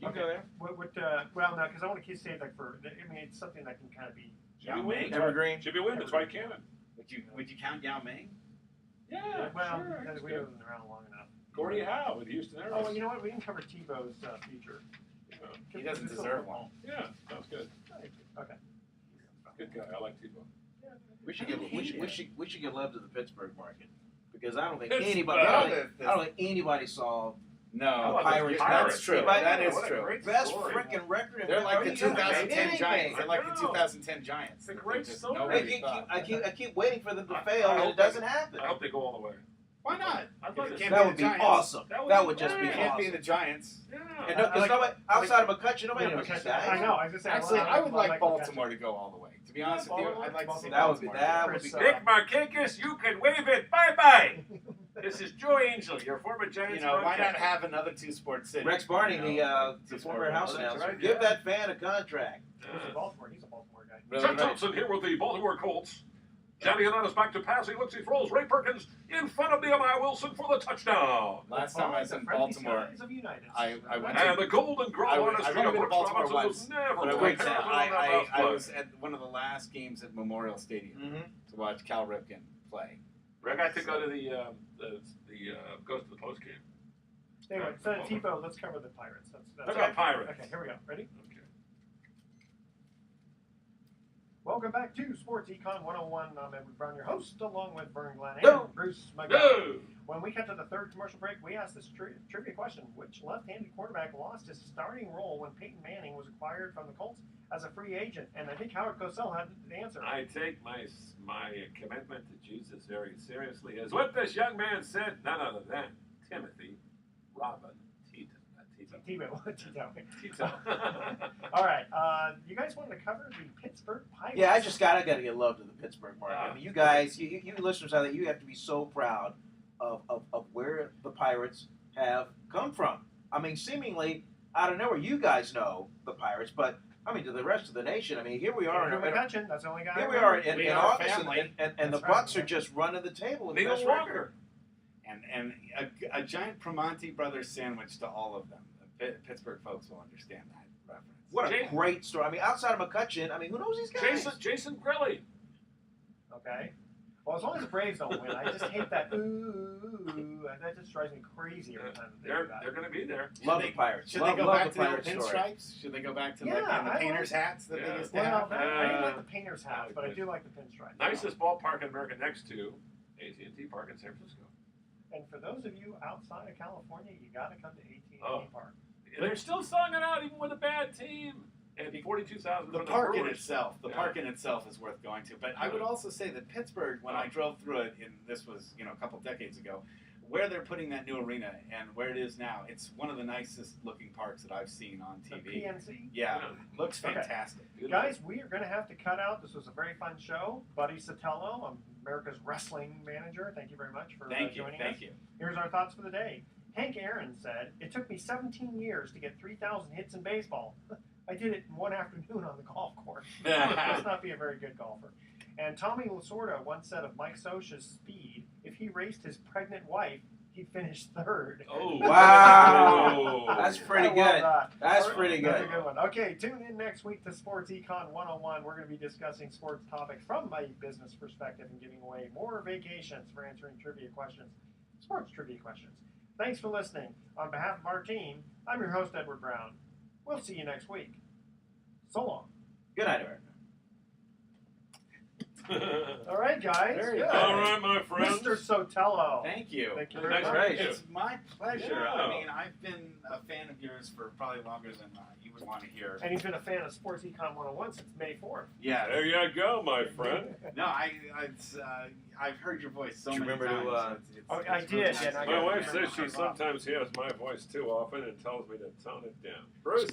You can go there. Well, no, because I want to keep saying like for. I mean, it's something that can kind of be. Jimmy Yao Wynn. Ming? Evergreen. Jimmy Wynn. It's White Cannon. Would you count Yao Ming? Yeah, Well, sure. because that's we good. wasn't around long enough. Gordie Howe with Houston Aeros. Oh, well, you know what? We didn't cover Tebow's future. He doesn't deserve one. Yeah, sounds good. Okay. Good guy. I like Tebow. We should I give didn't we hate should, it. we should give love to the Pittsburgh market because I don't think Pittsburgh. anybody I don't think anybody saw No, Oh, Pirates. That's true. But- That is What a true. great best story. freaking record. in They're like the Pittsburgh. 2010 Anything. Giants. They're like the I know. 2010 Giants. It's a great Just story. nobody thought. I keep waiting for them to I- fail, I and hope it doesn't they- happen. I hope they go all the way. Why not? I'd If like it to can't see That the would be Giants, awesome. That Would just be It can't be awesome. the Giants. Yeah. And because nobody outside of McCutcheon, nobody Yeah, knows these because- guys. I know. I was just saying. Actually, I would like like Baltimore to go all the way. To be honest with you, I'd like to see That would be Baltimore. Chris, Nick Markakis, you can wave it. Bye-bye. This is Joe Angel, your former Giants You know, why not broadcaster. have another two-sport city? Rex Barney, You know, the two former sport house city. that's announcer, right, give yeah. that fan a contract. He's a Baltimore. He's a Baltimore guy. Really? Chuck Thompson here with the Baltimore Colts. Johnny Unitas back to pass. He looks, he throws. Ray Perkins in front of Nehemiah Wilson for the touchdown. Last time I was in Baltimore, I went to- And the Golden Girl I on went- his I've only been to Brooks Baltimore Robinson once, was never but I going went to to, happen on that mouse I play. was at one of the last games at Memorial Stadium Mm-hmm. to watch Cal Ripken play. I got to go to the goes to the post game. Anyway, so Tebow, let's cover the Pirates. That's Okay, Pirates. Okay, here we go. Ready? Okay. Welcome back to Sports Econ 101. I'm Edward Brown, your host, along with Vern Glenn and Go. Bruce McGowan. Go! When we cut to the third commercial break, we asked this trivia question. Which left-handed quarterback lost his starting role when Peyton Manning was acquired from the Colts as a free agent? And I think Howard Cosell had the answer. I take my commitment to Jesus very seriously. As what this young man said, none other than Timothy Robin Tito. Tebow. Tito. All right. You guys wanted to cover the Pittsburgh Pirates? Yeah, I gotta give love to the Pittsburgh market. I mean, you guys, you listeners out there, you have to be so proud of where the Pirates have come from. I mean, seemingly out of nowhere, you guys know the Pirates, but I mean, to the rest of the nation, I mean, here we are. Andrew McCutcheon, that's the only guy. Here I we are remember. in are August, family. and the That's right, Bucks yeah. are just running the table with the Neil best Walker. record. And a giant Primanti Brothers sandwich to all of them. The Pittsburgh folks will understand that reference. What a Jay- great story! I mean, outside of McCutcheon, I mean, who knows these guys? Jason Grilly. Okay. Well, as long as the Braves don't win, I just hate that ooh. That just drives me crazy every time that they do that. They're going to be there. Love the Pirates. Should love, they go love back the to the old Pirates story. pinstripes? Should they go back to Yeah, like and the I painters' hats that they used to Well, have? I didn't like the painters' hats, but I do like the pinstripe. Nicest ballpark in America next to AT&T Park in San Francisco. And for those of you outside of California, you got to come to AT&T Oh. Park. They're still selling it out even with a bad team. And 42,000 The for park in Brewers. itself, the Yeah. park in itself is worth going to. But I would also say that Pittsburgh, when I drove through it, and this was a couple decades ago, where they're putting that new arena and where it is now, it's one of the nicest looking parks that I've seen on The TV. PNC. Yeah, looks Okay. fantastic. Guys, we are going to have to cut out. This was a very fun show. Buddy Sotelo, America's wrestling manager. Thank you very much for joining us. Thank you. Here's our thoughts for the day. Hank Aaron said, "It took me 17 years to get 3,000 hits in baseball. I did it in one afternoon on the golf course." Must not be a very good golfer. And Tommy Lasorda once said of Mike Scioscia's speed, if he raced his pregnant wife, he'd finish third. Oh, Wow. That's pretty I love good. that. That's All right, pretty That's a good. good one. Okay, tune in next week to Sports Econ 101. We're going to be discussing sports topics from a business perspective and giving away more vacations for answering trivia questions, sports trivia questions. Thanks for listening. On behalf of our team, I'm your host, Edward Brown. We'll see you next week. So long. Good night, Eric. All right, guys. Very Good. good. All right, my friends. Mr. Sotelo. Thank you. Thank you Nice very much. Great. It's my pleasure. Yeah. I mean, I've been a fan of yours for probably longer than you would want to hear. And he's been a fan of Sports Econ 101 since May 4th. Yeah. There you go, my friend. No, I've heard your voice so Do you many remember times. to, Oh, it's I really did, nice and to I hear My got wife you. says she sometimes hears my voice too often and tells me to tone it down. Bruce.